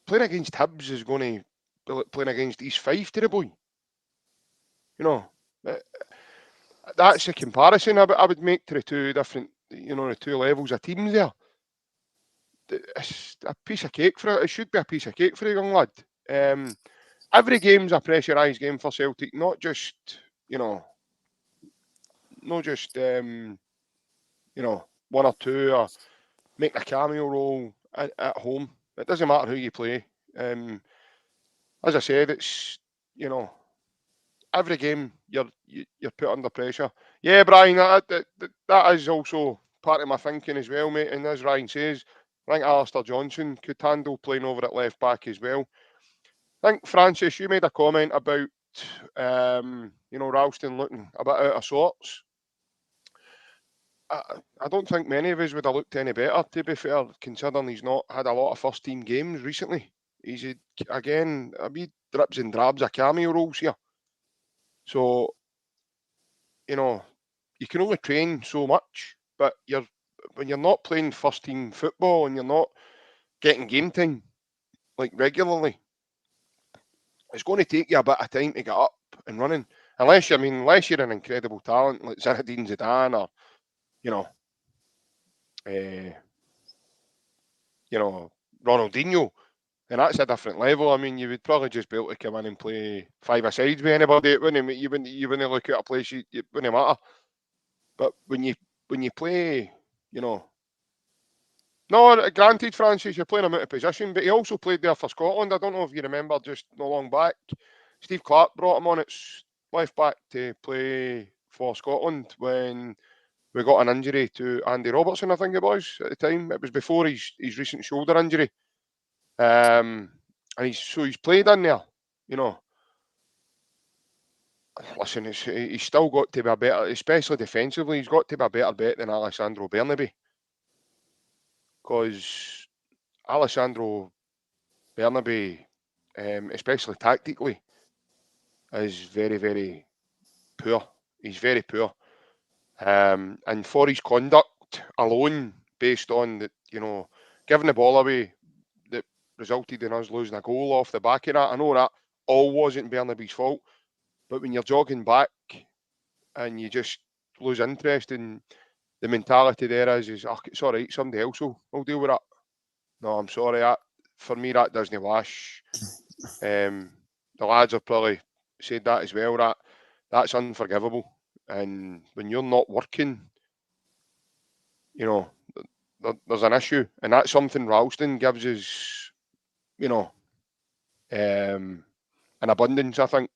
playing against Hibs is going to be like playing against East Fife to the boy. That's a comparison I would make to the two different, the two levels of teams there. It's a piece of cake for it. It should be a piece of cake for a young lad. Every game's a pressurised game for Celtic, not just, one or two, or make a cameo role at home. It doesn't matter who you play. As I said, it's, every game you're put under pressure. Yeah, Brian, that is also part of my thinking as well, mate. And as Ryan says, I think Alistair Johnson could handle playing over at left back as well. I think, Francis, you made a comment about Ralston looking a bit out of sorts. I don't think many of us would have looked any better, to be fair, considering he's not had a lot of first-team games recently. He's had, again, a wee drips and drabs of cameo roles here. So, you can only train so much, but when you're not playing first-team football and you're not getting game time, regularly, it's going to take you a bit of time to get up and running. Unless you're an incredible talent like Zinedine Zidane or, Ronaldinho, and that's a different level. You would probably just be able to come in and play five-a-side with anybody. You wouldn't look at a place. It wouldn't matter. But when you play, no, granted, Francis, you're playing him out of position, but he also played there for Scotland. I don't know if you remember, just not long back, Steve Clark brought him on at left back to play for Scotland when we got an injury to Andy Robertson, I think it was, at the time. It was before his recent shoulder injury. And he's played in there, Listen, he's still got to be a better, especially defensively, he's got to be a better bet than Alessandro Bernabei. Because Alessandro Bernabei, especially tactically, is very, very poor. He's very poor. And for his conduct alone, based on that, giving the ball away that resulted in us losing a goal off the back of that. I know that all wasn't Bernabei's fault, but when you're jogging back and you just lose interest, in the mentality there is oh, it's all right, somebody else will deal with that. No, I'm sorry, for me that doesn't wash. The lads have probably said that as well. That's unforgivable. And when you're not working, there's an issue, and that's something Ralston gives us, an abundance. I think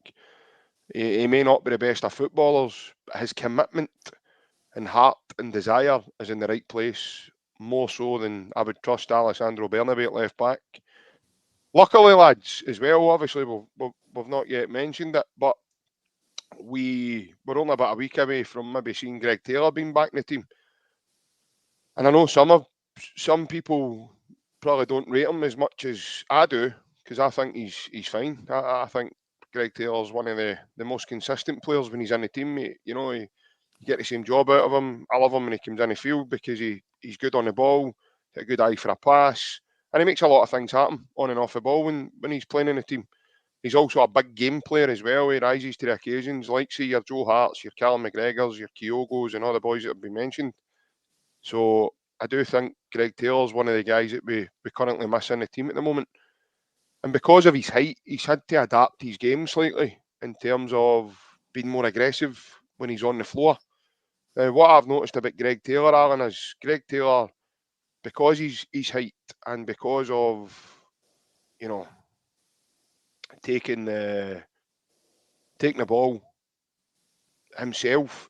he may not be the best of footballers, but his commitment and heart and desire is in the right place, more so than I would trust Alessandro Bernabei at left back. Luckily, lads, as well, obviously we've not yet mentioned it, but we're only about a week away from maybe seeing Greg Taylor being back in the team. And I know some people probably don't rate him as much as I do, because I think he's fine. I think Greg Taylor's one of the most consistent players when he's in the team. You get the same job out of him. I love him when he comes in the field because he's good on the ball, got a good eye for a pass, and he makes a lot of things happen on and off the ball when he's playing in the team. He's also a big game player as well. He rises to the occasions, like, say, your Joe Harts, your Callum McGregors, your Kyogos, and all the boys that have been mentioned. So I do think Greg Taylor's one of the guys that we currently miss in the team at the moment. And because of his height, he's had to adapt his game slightly in terms of being more aggressive when he's on the floor. Now, what I've noticed about Greg Taylor, Alan, is Greg Taylor, because his height and because of, taking the ball himself,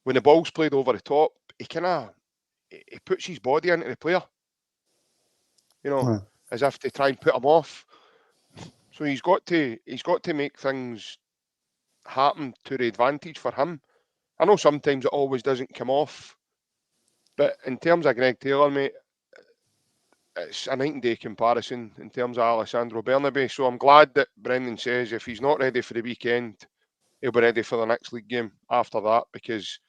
when the ball's played over the top, he puts his body into the player, as if to try and put him off. So he's got to make things happen to the advantage for him. I know sometimes it always doesn't come off, but in terms of Greg Taylor, mate, it's a night and day comparison in terms of Alessandro Bernabei. So I'm glad that Brendan says if he's not ready for the weekend, he'll be ready for the next league game after that, because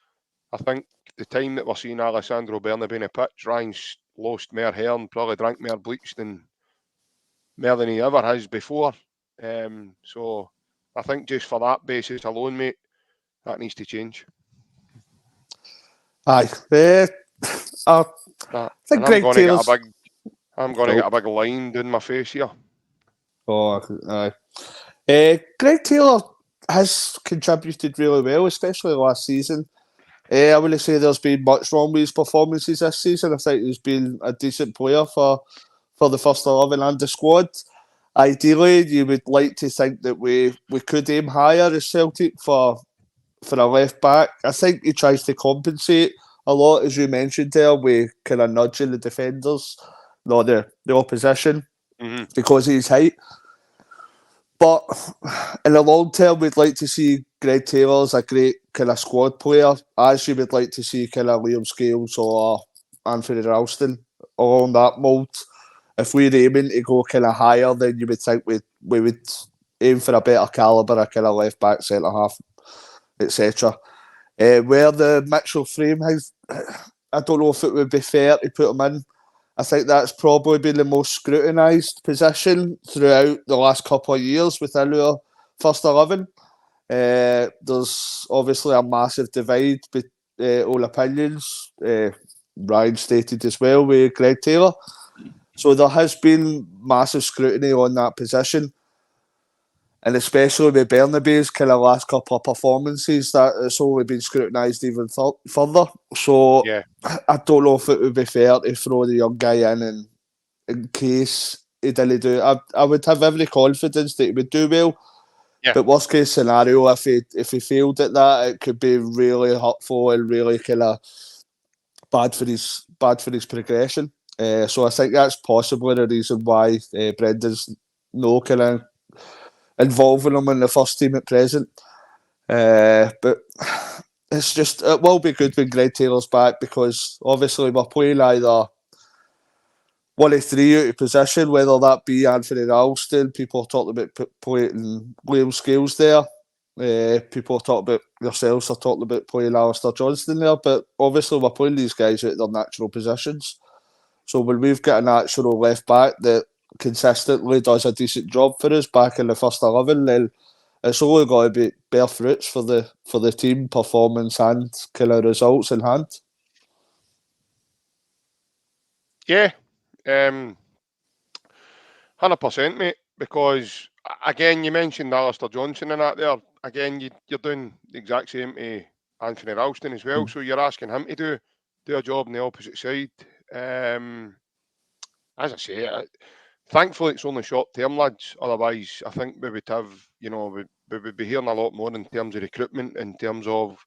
I think the time that we're seeing Alessandro Bernabei in the pitch, Ryan's lost more hair and probably drank more bleach more than he ever has before. So I think just for that basis alone, mate, that needs to change. Aye. I think Greg Taylor's... I'm going to get a big line down my face here. Oh, aye. Greg Taylor has contributed really well, especially last season. I wouldn't say there's been much wrong with his performances this season. I think he's been a decent player for the first 11 and the squad. Ideally, you would like to think that we could aim higher as Celtic for a left back. I think he tries to compensate a lot, as you mentioned there, with kind of nudging the defenders, the opposition, because of his height. But in the long term, we'd like to see Greg Taylor as a great kind of squad player, as you would like to see kind of Liam Scales or Anthony Ralston along that mould. If we're aiming to go kind of higher, then you would think we would aim for a better calibre, a kind of left back, centre half, etc. Where the Mitchell frame has, I don't know if it would be fair to put him in. I think that's probably been the most scrutinised position throughout the last couple of years within our first 11. There's obviously a massive divide between all opinions. Ryan stated as well with Greg Taylor. So there has been massive scrutiny on that position. And especially with Bernabei's kind of last couple of performances, that it's only been scrutinised even further. So Yeah. I don't know if it would be fair to throw the young guy in case he didn't do it. I would have every confidence that he would do well. Yeah. But worst case scenario, if he failed at that, it could be really hurtful and really kind of bad for his progression. So I think that's possibly the reason why Brendan's no kind of involving him in the first team at present. But it's just, it will be good when Greg Taylor's back, because obviously we're playing either one of three out of position, whether that be Anthony Ralston. People are talking about playing Liam Scales there. People are talking about, yourselves are talking about playing Alistair Johnston there, but obviously we're playing these guys out of their natural positions. So when we've got a natural left back that consistently does a decent job for us back in the first 11, then it's only got to bear fruits for the team performance and kind of results in hand. Yeah, 100%, mate. Because again, you mentioned Alistair Johnson and that there. Again, you're doing the exact same to Anthony Ralston as well. So you're asking him to do a job on the opposite side. As I say, thankfully it's only short term, lads. Otherwise, I think we would have, we would be hearing a lot more in terms of recruitment, in terms of,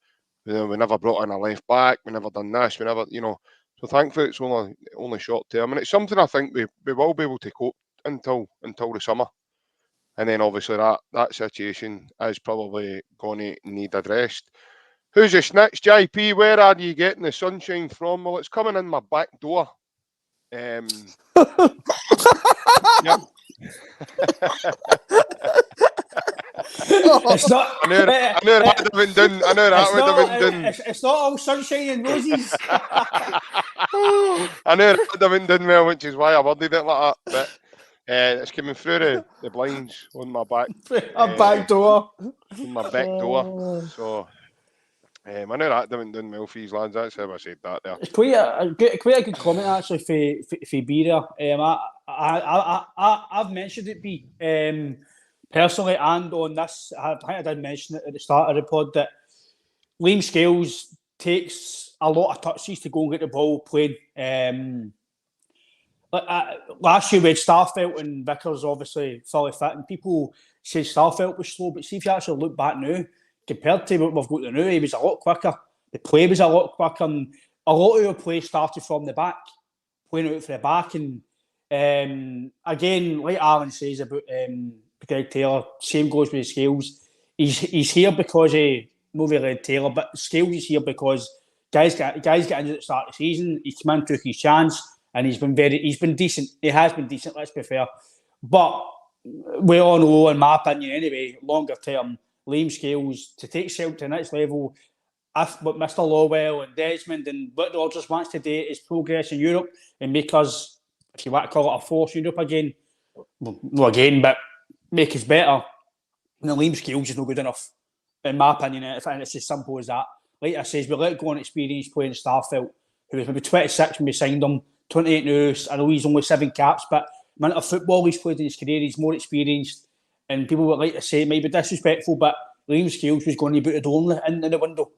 we never brought in a left back, we never done this, we never, So thankfully it's only short term, and it's something I think we will be able to cope until the summer. And then obviously that situation is probably going to need addressed. Who's the snitch, JP? Where are you getting the sunshine from? Well, it's coming in my back door. Yep. It's not. I know that would have been done. I know that would have been done. It's not all sunshine and roses. I know that would have been done well, which is why I worded it like that. But it's coming through the blinds on my back. Back door. On my back door. So I know that would have been done well for these lads. That's how I said that there. It's quite a good comment actually for B there. I've mentioned it, B. Personally, and on this, I think I did mention it at the start of the pod, that Liam Scales takes a lot of touches to go and get the ball playing. Last year we had Starfelt and Vickers obviously fully fit, and people said Starfelt was slow, but see if you actually look back now, compared to what we've got now, he was a lot quicker. The play was a lot quicker, and a lot of our play started from the back, playing out for the back. And again, like Alan says about Greg Taylor, same goes with Scales. He's here because not really Taylor, but Scales is here because guys get injured at the start of the season. He's come in, took his chance, and he's been decent. He has been decent, let's be fair. But we all know, in my opinion anyway, longer term, Liam Scales to take Celtic to the next level, what Mr. Lawwell and Desmond and what Rodgers wants to do is progress in Europe and make us, if you want to call it a force Europe again, but make us better. And the Liam Scales is not good enough, in my opinion, and it's as simple as that. Like I says, we let go on experience playing Starfelt, who was maybe 26 when we signed him, 28 now. I know he's only 7 caps, but the amount of football he's played in his career, he's more experienced. And people would like to say it might be disrespectful, but Liam Scales was going to be the door in the window.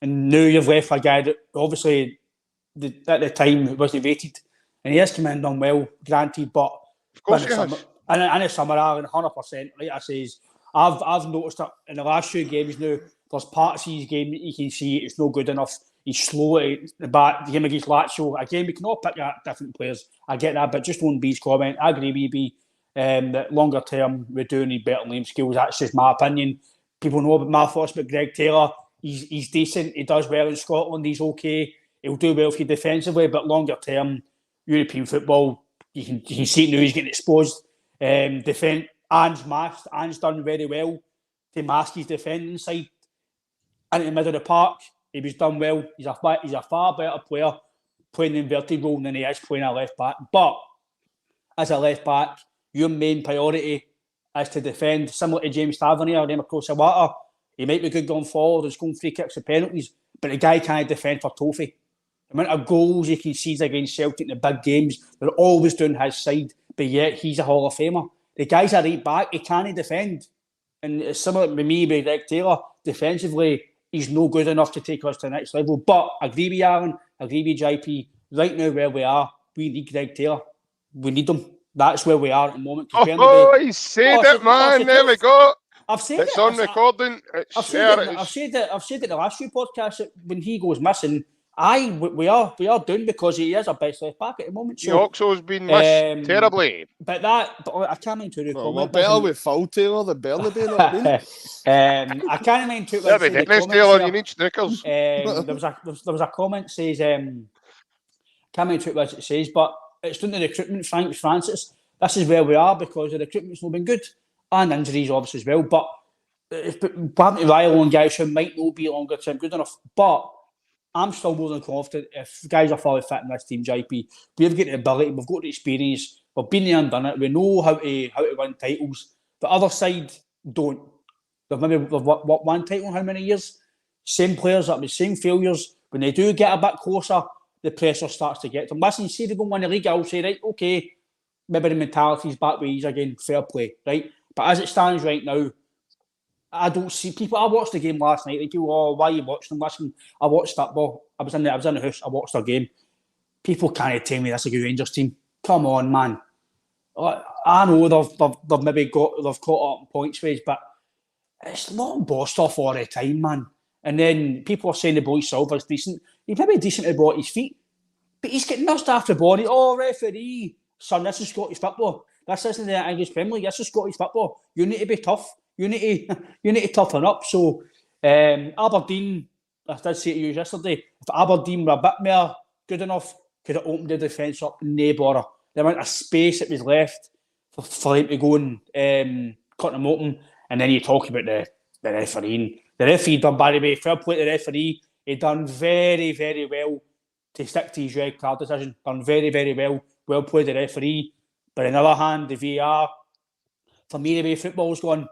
And now you've left a guy that obviously at the time wasn't rated. And he has come in and done well, granted, but of course he has. In the summer, 100%. Like I says, I've noticed that in the last few games now, there's parts of his game that you can see it's not good enough. He's slow at the back. The game against Lazio, again, we can all pick at different players. I get that, but just on B's comment, I agree with B. That longer term, we do need better Liam Scales. That's just my opinion. People know about my thoughts about Greg Taylor. He's decent. He does well in Scotland. He's okay. He'll do well for you defensively, but longer term, European football, you can see it now. He's getting exposed. Defend Anne's masked. Anne's done very well to mask his defending side into the middle of the park. He was done well. He's a far better player playing the inverted role than he is playing a left back. But as a left back, your main priority is to defend, similar to James Tavernier or Emma Kosawata. He might be good going forward and scoring free kicks and penalties, but the guy can't defend for trophy. The amount of goals he concedes against Celtic in the big games, they're always doing his side, but yet he's a Hall of Famer. The guy's a right back, he can't defend. And it's similar to me with Greg Taylor. Defensively, he's no good enough to take us to the next level. But I agree with Aaron, I agree with JP. Right now, where we are, we need Greg Taylor. We need him. That's where we are at the moment. He said it, man. There we go. I've said it's on recording. I've said it the last few podcasts that when he goes missing, we are down because he is our best left back at the moment. So Oxo's been missed terribly. But I can't mind to comment. We're better with Phil Taylor than Bernabé. I can't mind to Taylor, you need Snickers. There was a comment says can't mind to it it says, but it's down to recruitment. Francis, this is where we are because the recruitment's not been good and injuries obviously as well. But having to rely on guys who might not be longer term good enough, but I'm still more than confident if guys are fully fit in this team, JP. We've got the ability, we've got the experience, we've been there and done it, we know how to win titles. The other side don't. They've what one title in how many years? Same players, the same failures. When they do get a bit closer, the pressure starts to get to them. Listen, see if they go and win the league, I'll say, right, okay, maybe the mentality's back with ease again, fair play, right? But as it stands right now, I don't see people. I watched the game last night. Like, people, why are you watching them? Listen, I watched football. I was in the house. I watched their game. People can't tell me that's a good Rangers team. Come on, man. I know they've maybe they've caught up in points ways, but it's not bossed off all the time, man. And then people are saying the boy Silver's decent. He's maybe decent at his feet, but he's getting nursed after the body. Oh, referee, son, this is Scottish football. This isn't the English Premier League. This is Scottish football. You need to be tough. You need to toughen up. So Aberdeen, I did say to you yesterday, if Aberdeen were a bit more good enough, could have opened the defence up, no bother. The amount of space that was left for them to go and cut them open. And then you talk about the refereeing. The referee done, by the way, fair play to the referee. He done very, very well to stick to his red card decision. Done very, very well. Well played the referee. But on the other hand, the VAR, for me, the way football's gone,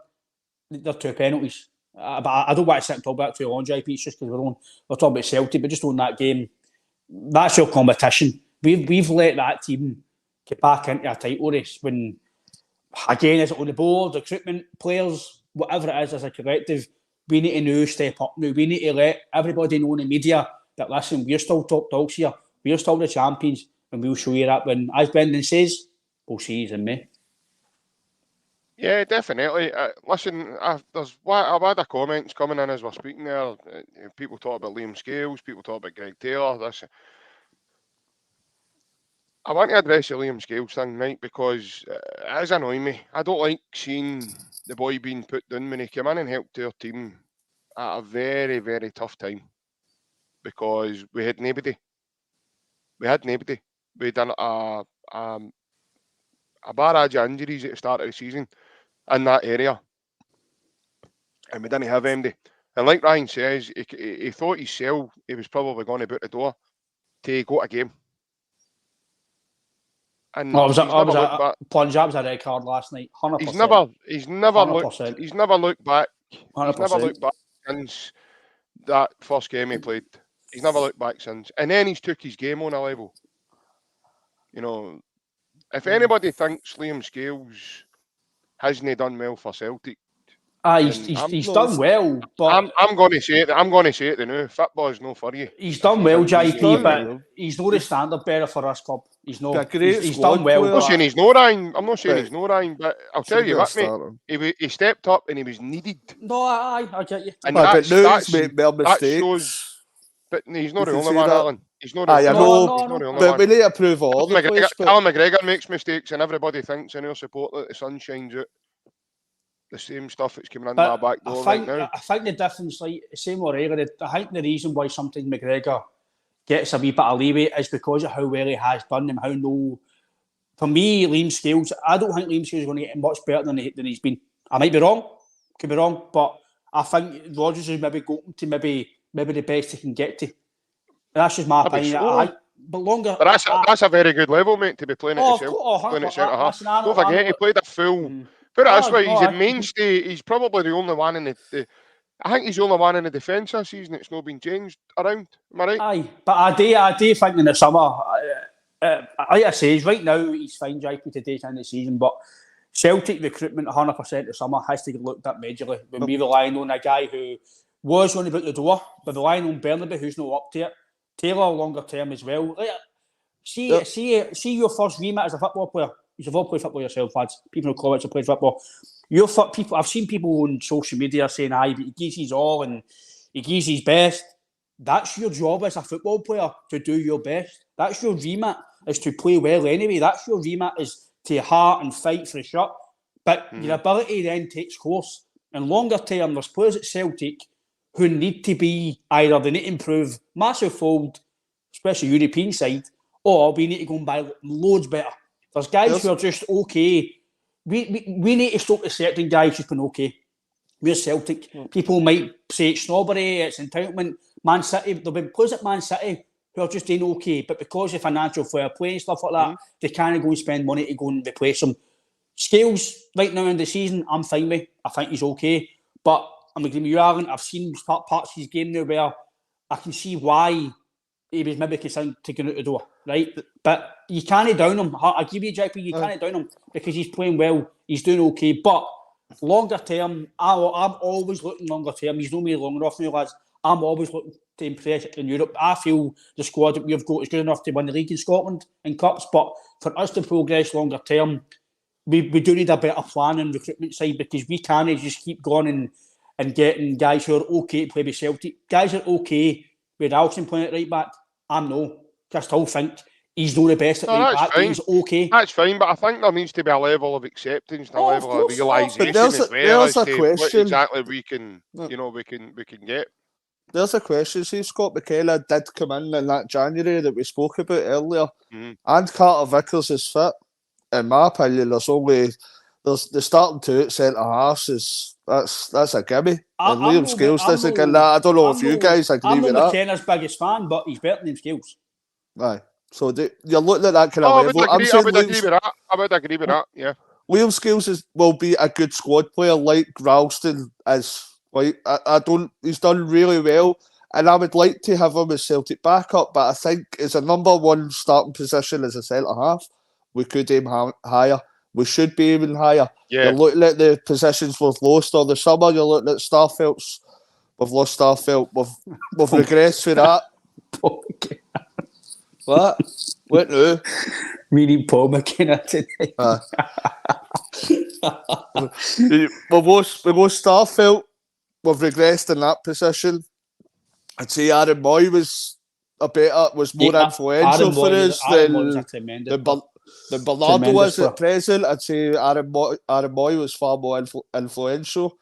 they're two penalties. But I don't want to sit and talk about it too long, JP. It's just because we're talking about Celtic, but just on that game, that's your competition. We've let that team get back into a title race when, again, is it on the board, recruitment, players, whatever it is as a collective, we need to now step up now. We need to let everybody know in the media that, listen, we're still top dogs here. We're still the champions, and we'll show you that when, as Brendan says, we'll see you in May. Yeah, definitely. Listen, I've had a comments coming in as we're speaking there. People talk about Liam Scales, people talk about Greg Taylor. I want to address the Liam Scales thing, right, because it is annoying me. I don't like seeing the boy being put down when he came in and helped our team at a very, very tough time because we had nobody. We had done a barrage of injuries at the start of the season in that area, and we didn't have anybody. And like Ryan says, he thought himself he was probably going about the door to go to a game. And plunge. That was a red card last night. 100%. He's never looked back. 100%. He's never looked back since that first game he played. He's never looked back since. And then he's took his game on a level. You know, if anybody thinks Liam Scales hasn't done well for Celtic, he's done well, but I'm going to say it. I'm going to say it now. Football is no for you. He's done well, JP, but he's not the standard bearer for us club. He's not. He's done well. I'm not saying he's no Ryan. But I'll tell you what, mate. He stepped up and he was needed. No, I get you. And that shows. But he's not the only one, Alan. He's not. I know, he's not the only but one. we need to prove all the place. Callum McGregor makes mistakes, and everybody thinks in our support that the sun shines out. The same stuff that's coming in my back door right now. I think the difference, like same or earlier, I think the reason why sometimes McGregor gets a wee bit of leeway is because of how well he has done and how no. For me, Liam Scales, I don't think Liam Scales is going to get much better than he's been. I might be wrong, could be wrong, but I think Rodgers is maybe going to maybe the best he can get to. That's just my opinion. But that's a very good level, mate, to be playing at playing at centre half. Don't forget, he played a full. Put it this way, he's a mainstay. He's probably the only one in the. I think he's the only one in the defence this season that's not been changed around. Am I right? Aye, but I do think in the summer, like I say, right now he's fine, JP, today's in the season, but Celtic recruitment 100% this summer has to get looked at majorly. When we relying on a guy who was going to be out the door, but relying on Bernabei, who's not up to it. Taylor longer term as well. See your first remit as a football player. You've all played football yourself, lads. People in college have played football. I've seen people on social media saying, but he gives his all and he gives his best. That's your job as a football player, to do your best. That's your remit, is to play well anyway. That's your remit, is to heart and fight for the shirt. But your ability then takes course. And longer term, there's players at Celtic who need to be either they need to improve massive fold, especially European side, or we need to go and buy loads better. There's guys who are just okay. We need to stop accepting guys who've been okay. We're Celtic. People might say it's snobbery, it's entitlement. Man City, there'll be players at Man City who are just doing okay, but because of financial fair play and stuff like that, they can't go and spend money to go and replace them. Scales, right now in the season, I'm fine with. I think he's okay. But I'm agreeing with you, Aaron. I've seen parts of his game now where I can see why he was maybe concerned taking out the door, right? But you can't down him. I give you, JP, you can't down him because he's playing well. He's doing okay. But longer term, I'm always looking longer term. He's not me long enough now, lads. I'm always looking to impress in Europe. I feel the squad that we've got is good enough to win the league in Scotland and cups. But for us to progress longer term, we do need a better plan on the recruitment side, because we can't just keep going and getting guys who are okay to play with Celtic. Guys are okay with Alison playing at right back. I'm no. I still think he's not the best at right back. Fine. He's okay. That's fine, but I think there needs to be a level of acceptance, a level of realisation as well. There's a question. What exactly we can get. There's a question. See, Scott McKenna did come in that January that we spoke about earlier, and Carter Vickers is fit. In my opinion, there's the starting two at centre halves that's a gimme. And Liam Scales doesn't get that. I don't know if you guys agree with that. I'm McKenna's biggest fan, but he's better than Scales. Aye. So you're looking at that kind of level. I would agree with that. Yeah. Liam Scales will be a good squad player, like Ralston is. Like he's done really well, and I would like to have him as Celtic backup. But I think as a number one starting position as a centre half, we could aim higher. We should be aiming higher. Yeah. You're looking at the positions we've lost all the summer. You're looking at Starfelt's. We've lost Starfelt. We've regressed for that. What? What now? We need Paul McKenna today. We've lost Starfelt. We've regressed in that position. I'd say Aaron Moy was more influential for us than Bernardo was at present. I'd say Aaron Moy was far more influential.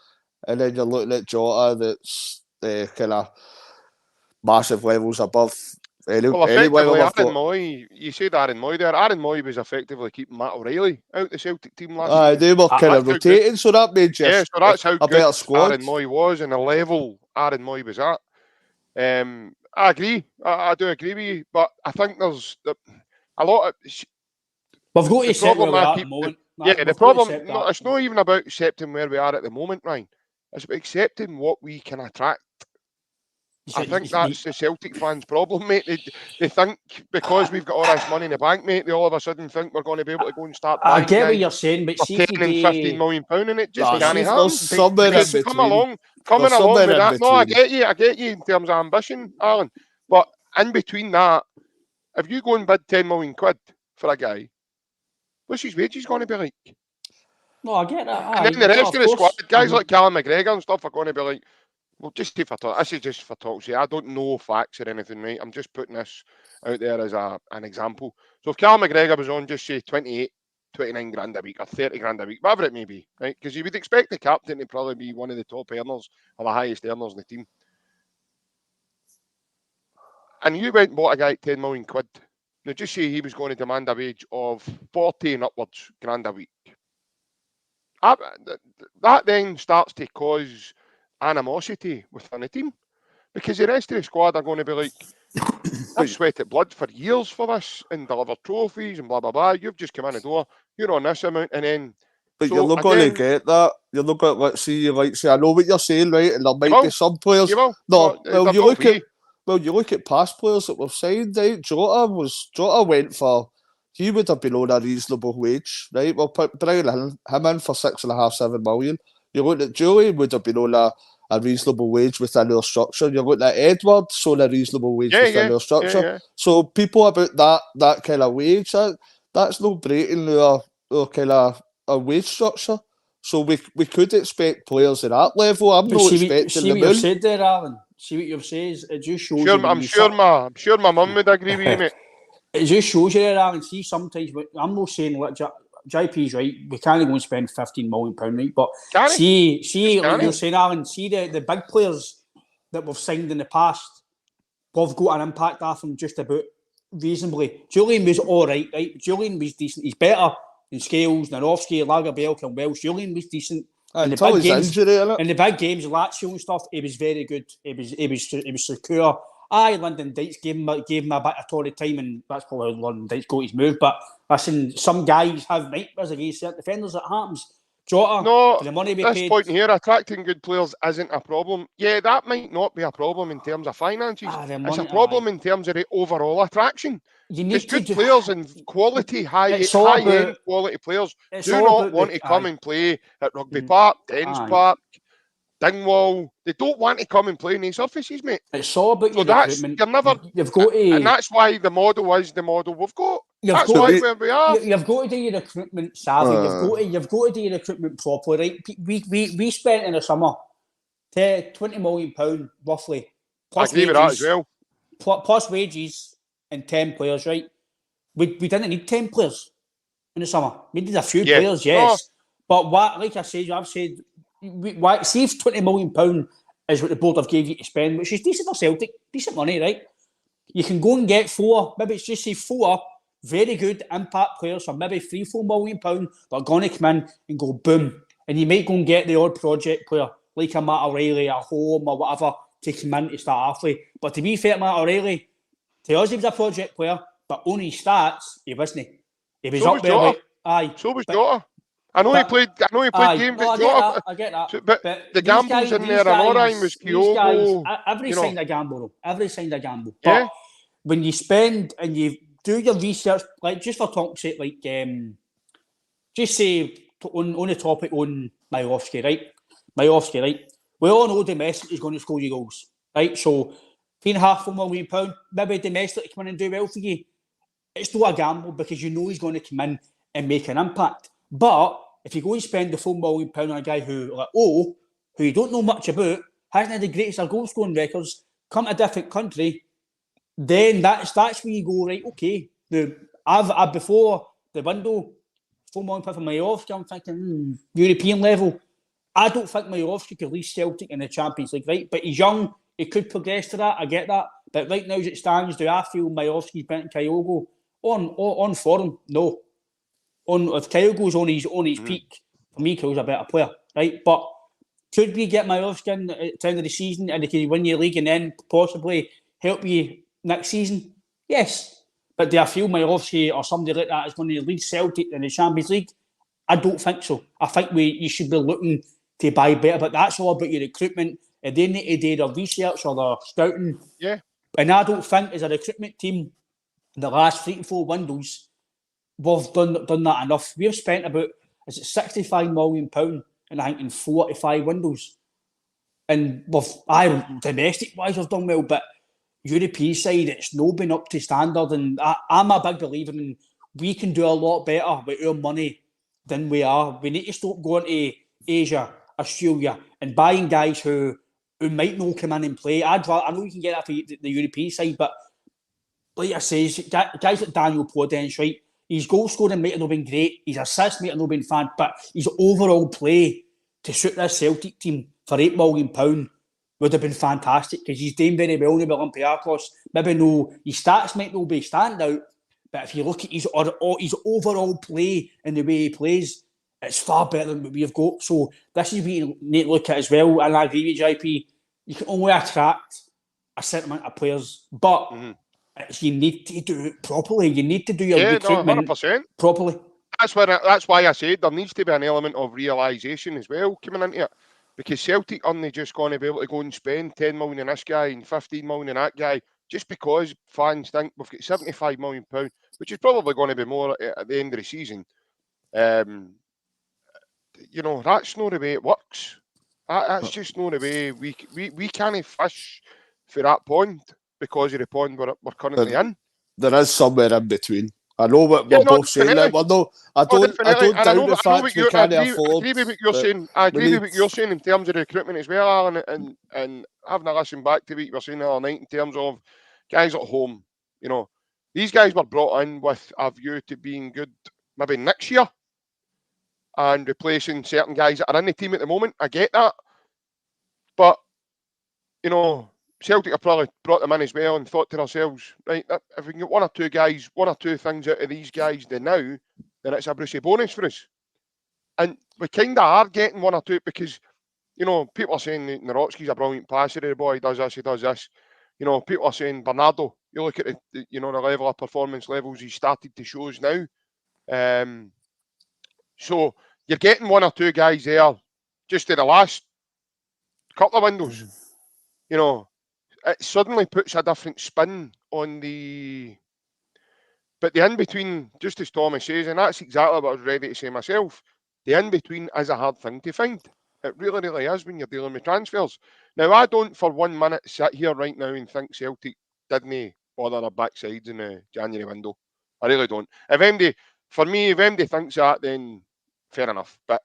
And then you're looking at Jota, that's kind of massive levels above. Aaron Moy, you said Aaron Moy there. Aaron Moy was effectively keeping Matt O'Reilly out the Celtic team last year. They were kind of rotating, so that made just so that's how a better squad. Aaron Moy was and the level Aaron Moy was at. I agree. I do agree with you, but I think there's a lot of. We've got to accept where we are at the moment. The problem, it's not even about accepting where we are at the moment, Ryan. It's about accepting what we can attract. I think that's the Celtic fans' problem, mate. They think because we've got all this money in the bank, mate, they all of a sudden think we're going to be able to go and start buying. I get what you're saying, but see, 10 and 15 million pound in it just can't happen. Coming along with that. No, I get you in terms of ambition, Alan. But in between that, if you go and bid 10 million quid for a guy, what's his wages going to be like? No, I get that. And then the rest of the squad, guys like Callum McGregor and stuff are going to be like, Well, just for talk, this is just for talk's sake. I don't know facts or anything, right? I'm just putting this out there as an example. So if Carl McGregor was on, just say 28, 29 grand a week or 30 grand a week, whatever it may be, right? Because you would expect the captain to probably be one of the top earners or the highest earners in the team. And you went and bought a guy at 10 million quid. Now, just say he was going to demand a wage of 40 and upwards grand a week. That then starts to cause animosity within the team, because the rest of the squad are going to be like, we sweated blood for years for this and delivered trophies and blah blah blah. You've just come in the door, you're on this amount, and then. But you're not going to get that. You're not going to, let's see, I know what you're saying, right? And there might be some players. No, well, you look at past players that we've signed, right? Jota went for, he would have been on a reasonable wage, right? We'll put Brian him in for 6.5, 7 million. You look at Julie, would have been on a reasonable wage within our structure. You're looking at Edwards on a reasonable wage within our structure. Yeah. So people about that kind of wage, that's no breaking our kind of a wage structure. So we could expect players at that level. I'm not expecting see what you've said there, Alan. See what you've said. It just shows you. I'm sure my mum would agree with you, mate. It just shows you there, Alan. See, sometimes I'm not saying what JP's right. We can't go and spend £15 million, right? But see, like you're saying, Alan. See the big players that we've signed in the past. We've got an impact off them just about reasonably. Julian was all right. Julian was decent. He's better in Scales, Narovsky, Lagerbielke and Welsh. Julian was decent. In the big games, in the big games, Lazio and stuff, he was very good. He was secure. Lyndon Dykes gave him a bit of Tory time, and that's probably how Lyndon Dykes got his move. But listen, some guys have nightmares against certain defenders. It happens. Jota, for the money we paid. This point here, attracting good players isn't a problem. Yeah, that might not be a problem in terms of finances. It's a problem in terms of the overall attraction. Because good players and quality, high-end quality players do not want to come and play at Rugby Park, Dens Park, Dingwall. They don't want to come and play in these surfaces, mate. It's all about your recruitment. You've got to, and that's why the model is the model we've got. That's why where we are. You've got to do your recruitment savvy. You've got to do your recruitment properly, right? We spent in the summer £20 million roughly. Plus I agree wages, with that as well. Plus wages and 10 players, right? We didn't need 10 players in the summer. We needed a few players, yes. But what, like I said, I've said, see if £20 million is what the board have gave you to spend, which is decent for Celtic, decent money, right? You can go and get 4, maybe it's just say 4 very good impact players for maybe £3-4 million that are going to come in and go boom. And you might go and get the odd project player, like a Matt O'Reilly, a Home or whatever, to come in to start off with. But to be fair, Matt O'Reilly, to us he was a project player, but on his stats, he wasn't. He was up there like, aye. So was Jota. I know he played games with Jota. I get that. But the gambles in there, and Orion was Kyogo. Every signed a gamble. Every signed a gamble. But when you spend and you do your research, like just for talk's sake, like just say on the topic on Majowski, right? We all know domestic is going to score you goals, right? So £3.5-4 million, maybe domestic to come in and do well for you. It's still a gamble because you know he's going to come in and make an impact. But if you go and spend the £4 million on a guy who you don't know much about, hasn't had the greatest of goal scoring records, come to a different country, then that's where you go, right, okay. I've before the window, £4 million for Majowski, I'm thinking, European level. I don't think Majowski could leave Celtic in the Champions League, right? But he's young, he could progress to that, I get that. But right now as it stands, do I feel Majowski's better than Kyogo? On form, no. If Kyogo's on his peak, for me, Kyogo's a better player, right? But could we get Majowski in at the end of the season and he can win your league and then possibly help you next season? Yes. But do I feel Majowski or somebody like that is going to lead Celtic in the Champions League? I don't think so. I think you should be looking to buy better, but that's all about your recruitment. And they need to do their research or their scouting. Yeah. And I don't think as a recruitment team, in the last 3 to 4 windows, we've done that enough. We've spent about, is it £65 million and I think in 4 to 5 windows. And domestic-wise, we've done well, but European side, it's not been up to standard. And I'm a big believer in we can do a lot better with our money than we are. We need to stop going to Asia, Australia, and buying guys who who might not come in and play. I know you can get that for the European side, but like I say, guys like Daniel Podence, right? His goal scoring might have not been great, his assist might have not been fan, but his overall play to suit this Celtic team for £8 million would have been fantastic, because he's doing very well in the Olympiacos. Maybe no, his stats might not be standout, but if you look at his overall play and the way he plays, it's far better than what we've got. So this is what you need to look at as well. And I agree with JP, you can only attract a certain amount of players, but you need to do it properly. You need to do your recruitment 100%. properly. That's why I said there needs to be an element of realisation as well coming into it. Because Celtic aren't just going to be able to go and spend 10 million on this guy and 15 million on that guy just because fans think we've got £75 million, which is probably going to be more at the end of the season. You know, that's not the way it works. That's just not the way we can't fish for that pond because of the pond we're currently in. There is somewhere in between. I know what we're both saying. Like, I don't doubt the fact we can't afford. I agree with what you're saying. I agree with what you're saying in terms of recruitment as well, Alan, and having a listen back to what you were saying the other night in terms of guys at home. You know, these guys were brought in with a view to being good maybe next year and replacing certain guys that are in the team at the moment. I get that. But, you know, Celtic have probably brought them in as well and thought to themselves, right, if we can get one or two things out of these guys now, then it's a Brucey bonus for us. And we kind of are getting one or two because, you know, people are saying Narotsky's a brilliant passer, the boy does this, he does this. You know, people are saying Bernardo, you look at the level of performance levels he's started to show us now. So you're getting one or two guys there just in the last couple of windows. You know, it suddenly puts a different spin on the... But the in-between, just as Thomas says, and that's exactly what I was ready to say myself, the in-between is a hard thing to find. It really, really is when you're dealing with transfers. Now, I don't for 1 minute sit here right now and think Celtic didn't bother their backsides in the January window. I really don't. If MD thinks that, then fair enough. But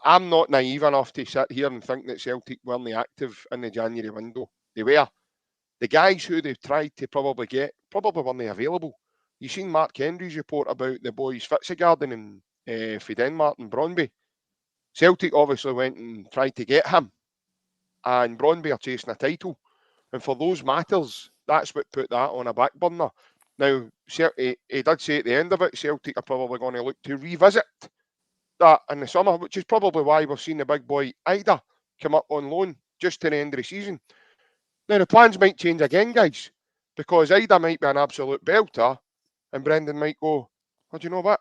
I'm not naive enough to sit here and think that Celtic weren't active in the January window. They were. The guys who they've tried to probably get probably weren't available. You've seen Mark Henry's report about the boys Fitzegarden and for Denmark and Brøndby. Celtic obviously went and tried to get him, and Brøndby are chasing a title. And for those matters, that's what put that on a back burner. Now, he did say at the end of it, Celtic are probably going to look to revisit that in the summer, which is probably why we've seen the big boy Ida come up on loan just to the end of the season. Now, the plans might change again, guys, because Ida might be an absolute belter, and Brendan might go, oh, do you know what?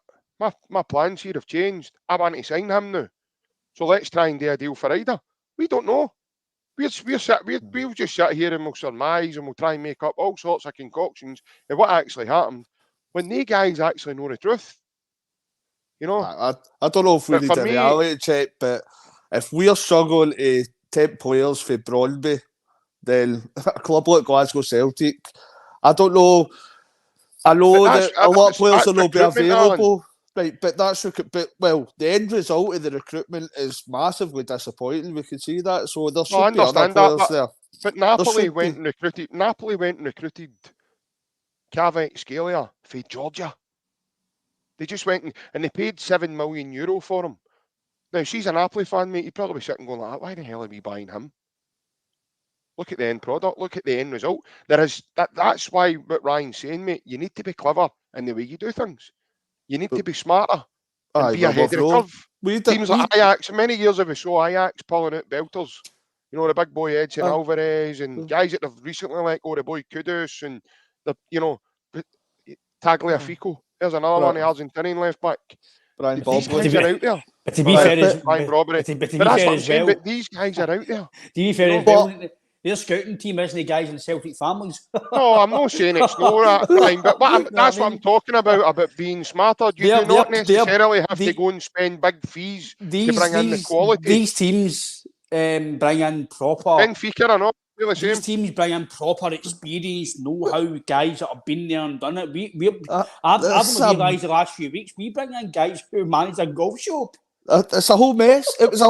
My plans here have changed. I want to sign him now. So let's try and do a deal for Ida. We don't know. We'll just sit here and we'll surmise and we'll try and make up all sorts of concoctions of what actually happened when they guys actually know the truth. You know? I don't know if we need a reality check, but if we're struggling to tempt players for Brøndby, then a club like Glasgow Celtic, I don't know. I know that a lot of players will not be available. Right, but the end result of the recruitment is massively disappointing. We can see that. So there should be other players there. But Napoli went and recruited Kvaratskhelia for Georgia. They just went and they paid €7 million for him. Now, she's a Napoli fan, mate. You'd probably be sitting going like, why the hell are we buying him? Look at the end product. Look at the end result. That's why what Ryan's saying, mate. You need to be clever in the way you do things. You need to be smarter and be ahead of the curve. Teams like Ajax, many years have we saw Ajax pulling out belters. You know, the big boy Edson Alvarez and guys that have recently let go, the boy Kudus and Tagliafico. There's another one, the Argentinian left back. Brian These guys are out there. But to be fair, but these guys are out there. To be fair, as well, their scouting team isn't the guys in the Celtic families. No, I'm not saying it's not that, Ryan, but that's what I'm talking about being smarter. You do not necessarily have to go and spend big fees to bring in the quality. These teams bring in proper... Benfica are not really the same. These teams bring in proper experience, know-how, guys that have been there and done it. I've only realised the last few weeks, we bring in guys who manage a golf shop. It's a whole mess. It was a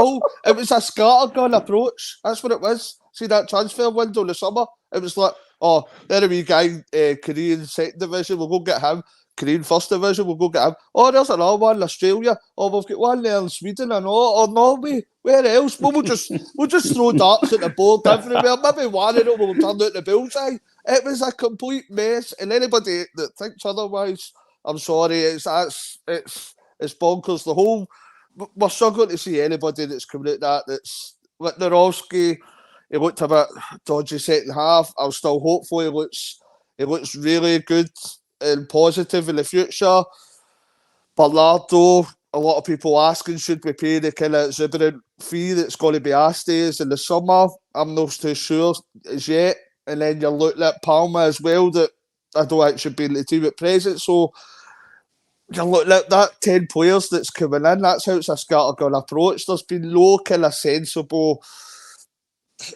scattergun approach. That's what it was. See that transfer window in the summer? It was like, oh, there a wee guy, Korean second division, we'll go get him. Korean first division, we'll go get him. Oh, there's another one in Australia. Oh, we've got one there in Sweden and or Norway. Where else? Well, we'll just throw darts at the board everywhere. Maybe one of them will turn out the bullseye. It was a complete mess. And anybody that thinks otherwise, I'm sorry, it's bonkers. The whole, we're struggling to see anybody that's coming at that's like Narowski. He looked a bit dodgy second half. I'm still hopeful he looks really good and positive in the future. Bernardo, a lot of people asking, should we pay the kind of exuberant fee that's going to be asked of us in the summer? I'm not too sure as yet. And then you're looking at Palma as well, that I don't think should be in the team at present. So you're looking at that 10 players that's coming in. That's how it's a scattergun approach. There's been no kind of sensible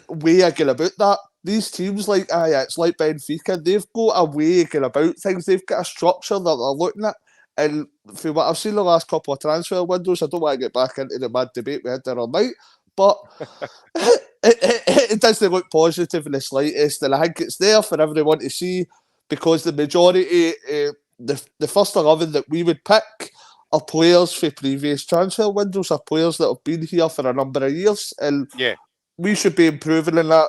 way of going about that. These teams, it's like Benfica, they've got a way of going about things. They've got a structure that they're looking at. And from what I've seen the last couple of transfer windows, I don't want to get back into the mad debate we had there all night, but it doesn't look positive in the slightest. And I think it's there for everyone to see, because the majority, the first 11 that we would pick are players for previous transfer windows, are players that have been here for a number of years. And we should be improving in that.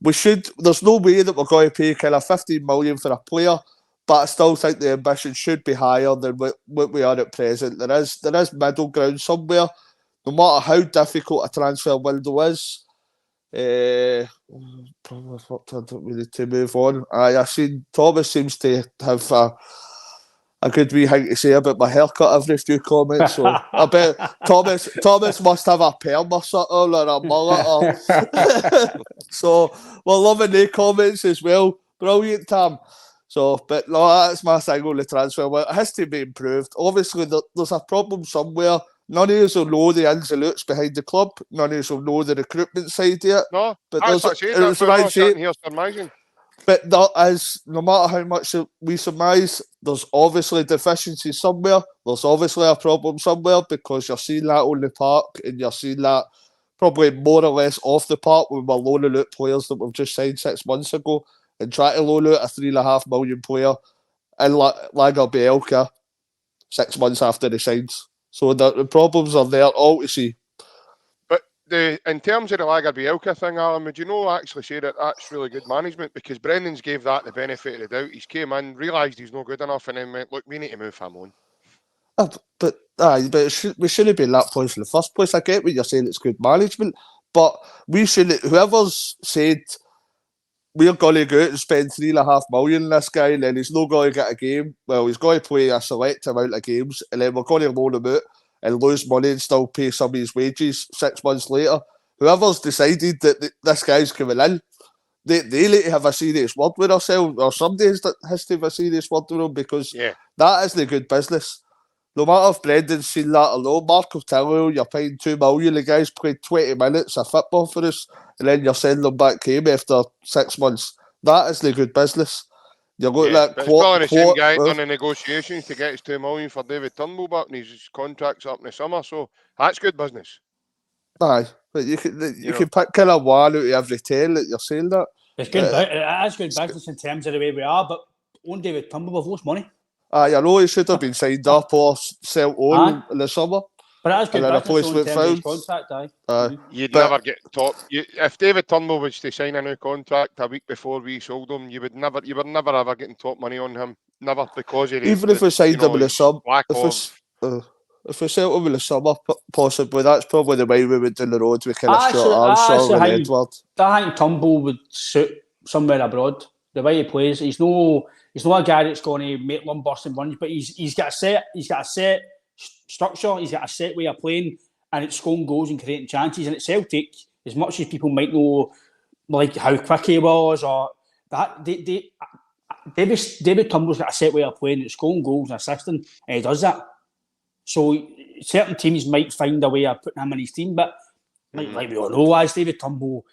There's no way that we're going to pay kind of 15 million for a player, but I still think the ambition should be higher than what we are at present. There is middle ground somewhere, no matter how difficult a transfer window is. Probably we need to move on. I've seen Thomas seems to have a good wee thing to say about my haircut every few comments. So I bet Thomas must have a perm or something, or a mullet. So we're loving the comments as well. Brilliant, Tam. So, but no, that's my thing on the transfer. Well, it has to be improved. Obviously, there's a problem somewhere. None of us will know the ins and outs behind the club. None of us will know the recruitment side of it. No, but that's right here surmising. But there is, no matter how much we surmise, there's obviously deficiencies somewhere. There's obviously a problem somewhere, because you're seeing that on the park, and you're seeing that probably more or less off the park when we're loaning out players that we've just signed 6 months ago, and try to loan out a $3.5 million player in Lager Bielka 6 months after the signs. So the problems are there all to see. But in terms of the Lager Bielka thing, Alan, would you actually say that that's really good management? Because Brendan's gave that the benefit of the doubt. He's came in, realised he's not good enough, and then went, look, we need to move him on. But we shouldn't be in that place in the first place. I get what you're saying, it's good management, but we shouldn't. Whoever's said we're going to go out and spend $3.5 million on this guy, and then he's not going to get a game. Well, he's going to play a select amount of games, and then we're going to loan him out and lose money and still pay some of his wages 6 months later. Whoever's decided that this guy's coming in, they need to have a serious word with ourselves, or somebody has to have a serious word with them, because that isn't good business. No matter if Brendan's seen that or no, Mark will tell you, you're paying $2 million, the guy's played 20 minutes of football for us, and then you're sending them back home after 6 months. That isn't good business. You're looking at it's probably the same guy done the negotiations to get his $2 million for David Turnbull back, and his contract's up in the summer, so that's good business. Aye, but you can pick kind of one out of every 10 that you're saying that. It's good. It is good business in terms of the way we are, but on David Turnbull, we've lost money. I know he should have been signed up or sent on in the summer. But that's good business in terms of his contract, You'd never get top. If David Turnbull was to sign a new contract a week before we sold him, you were never ever getting top money on him. Never, because of even if we signed him in the summer. If we sell him in the summer, possibly, that's probably the way we would down the road with kind of Stuart Armstrong and Edward. I think Turnbull would suit somewhere abroad. The way he plays, he's no a guy that's going to make one burst and runs, but he's got a set structure, he's got a set way of playing, and it's scoring goals and creating chances. And at Celtic, as much as people might know, like how quick he was, or that, David Turnbull's got a set way of playing, it's scoring goals and assisting, and he does that. So certain teams might find a way of putting him in his team, but like we all know, as David Turnbull,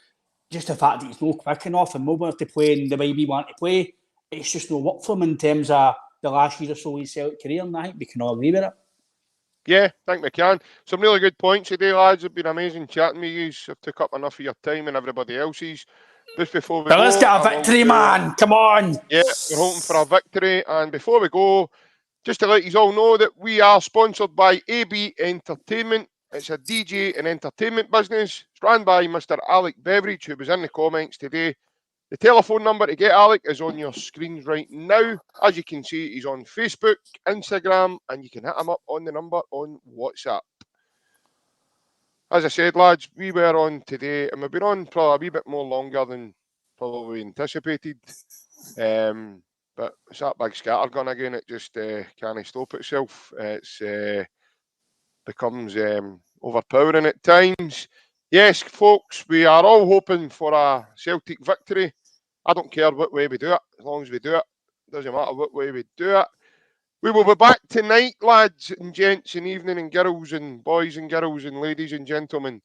just the fact that he's not quick enough and mobile enough to play in the way we want to play, it's just no work for him in terms of the last year or so of his Celtic career, and I think we can all agree with it. Yeah, I think we can. Some really good points today, lads. It's been amazing chatting with you. I've took up enough of your time and everybody else's. Just before we But go, let's get a victory, man. Come on. Yeah, we're hoping for a victory. And before we go, just to let you all know that we are sponsored by AB Entertainment. It's a DJ and entertainment business. It's run by Mr. Alec Beveridge, who was in the comments today. The telephone number to get Alec is on your screens right now. As you can see, he's on Facebook, Instagram, and you can hit him up on the number on WhatsApp. As I said, lads, we were on today, and we've been on probably a wee bit more longer than probably anticipated. But it's that big scattergun again. It just can't stop itself. It's becomes overpowering at times. Yes, folks, we are all hoping for a Celtic victory. I don't care what way we do it, as long as we do it. Doesn't matter what way we do it. We will be back tonight, lads and gents and evening and girls and boys and girls and ladies and gentlemen.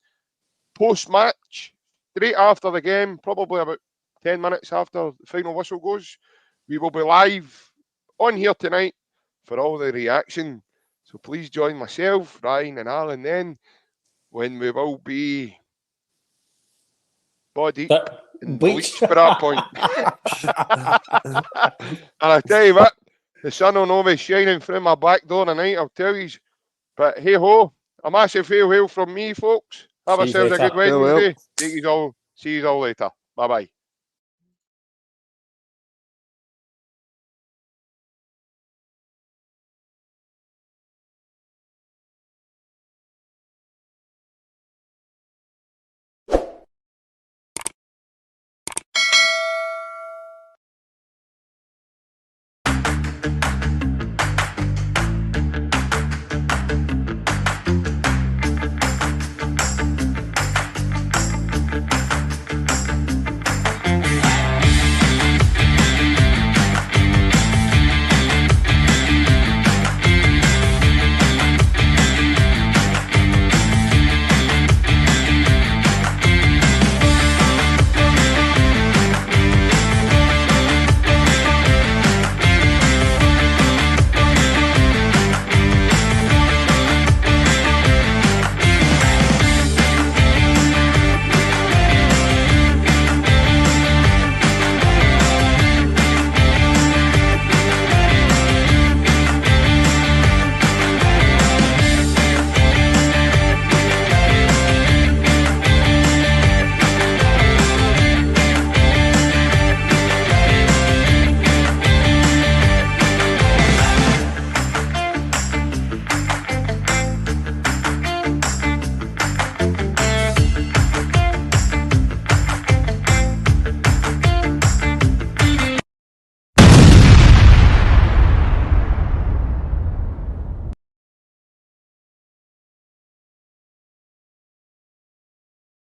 Post-match, straight after the game, probably about 10 minutes after the final whistle goes, we will be live on here tonight for all the reaction. So please join myself, Ryan and Alan then when we will be body and bleached by that point. And I tell you what, the sun will not be shining through my back door tonight, I'll tell you. But hey ho, a massive hail from me, folks. Have yourselves a good Wednesday. See you all later. Bye bye.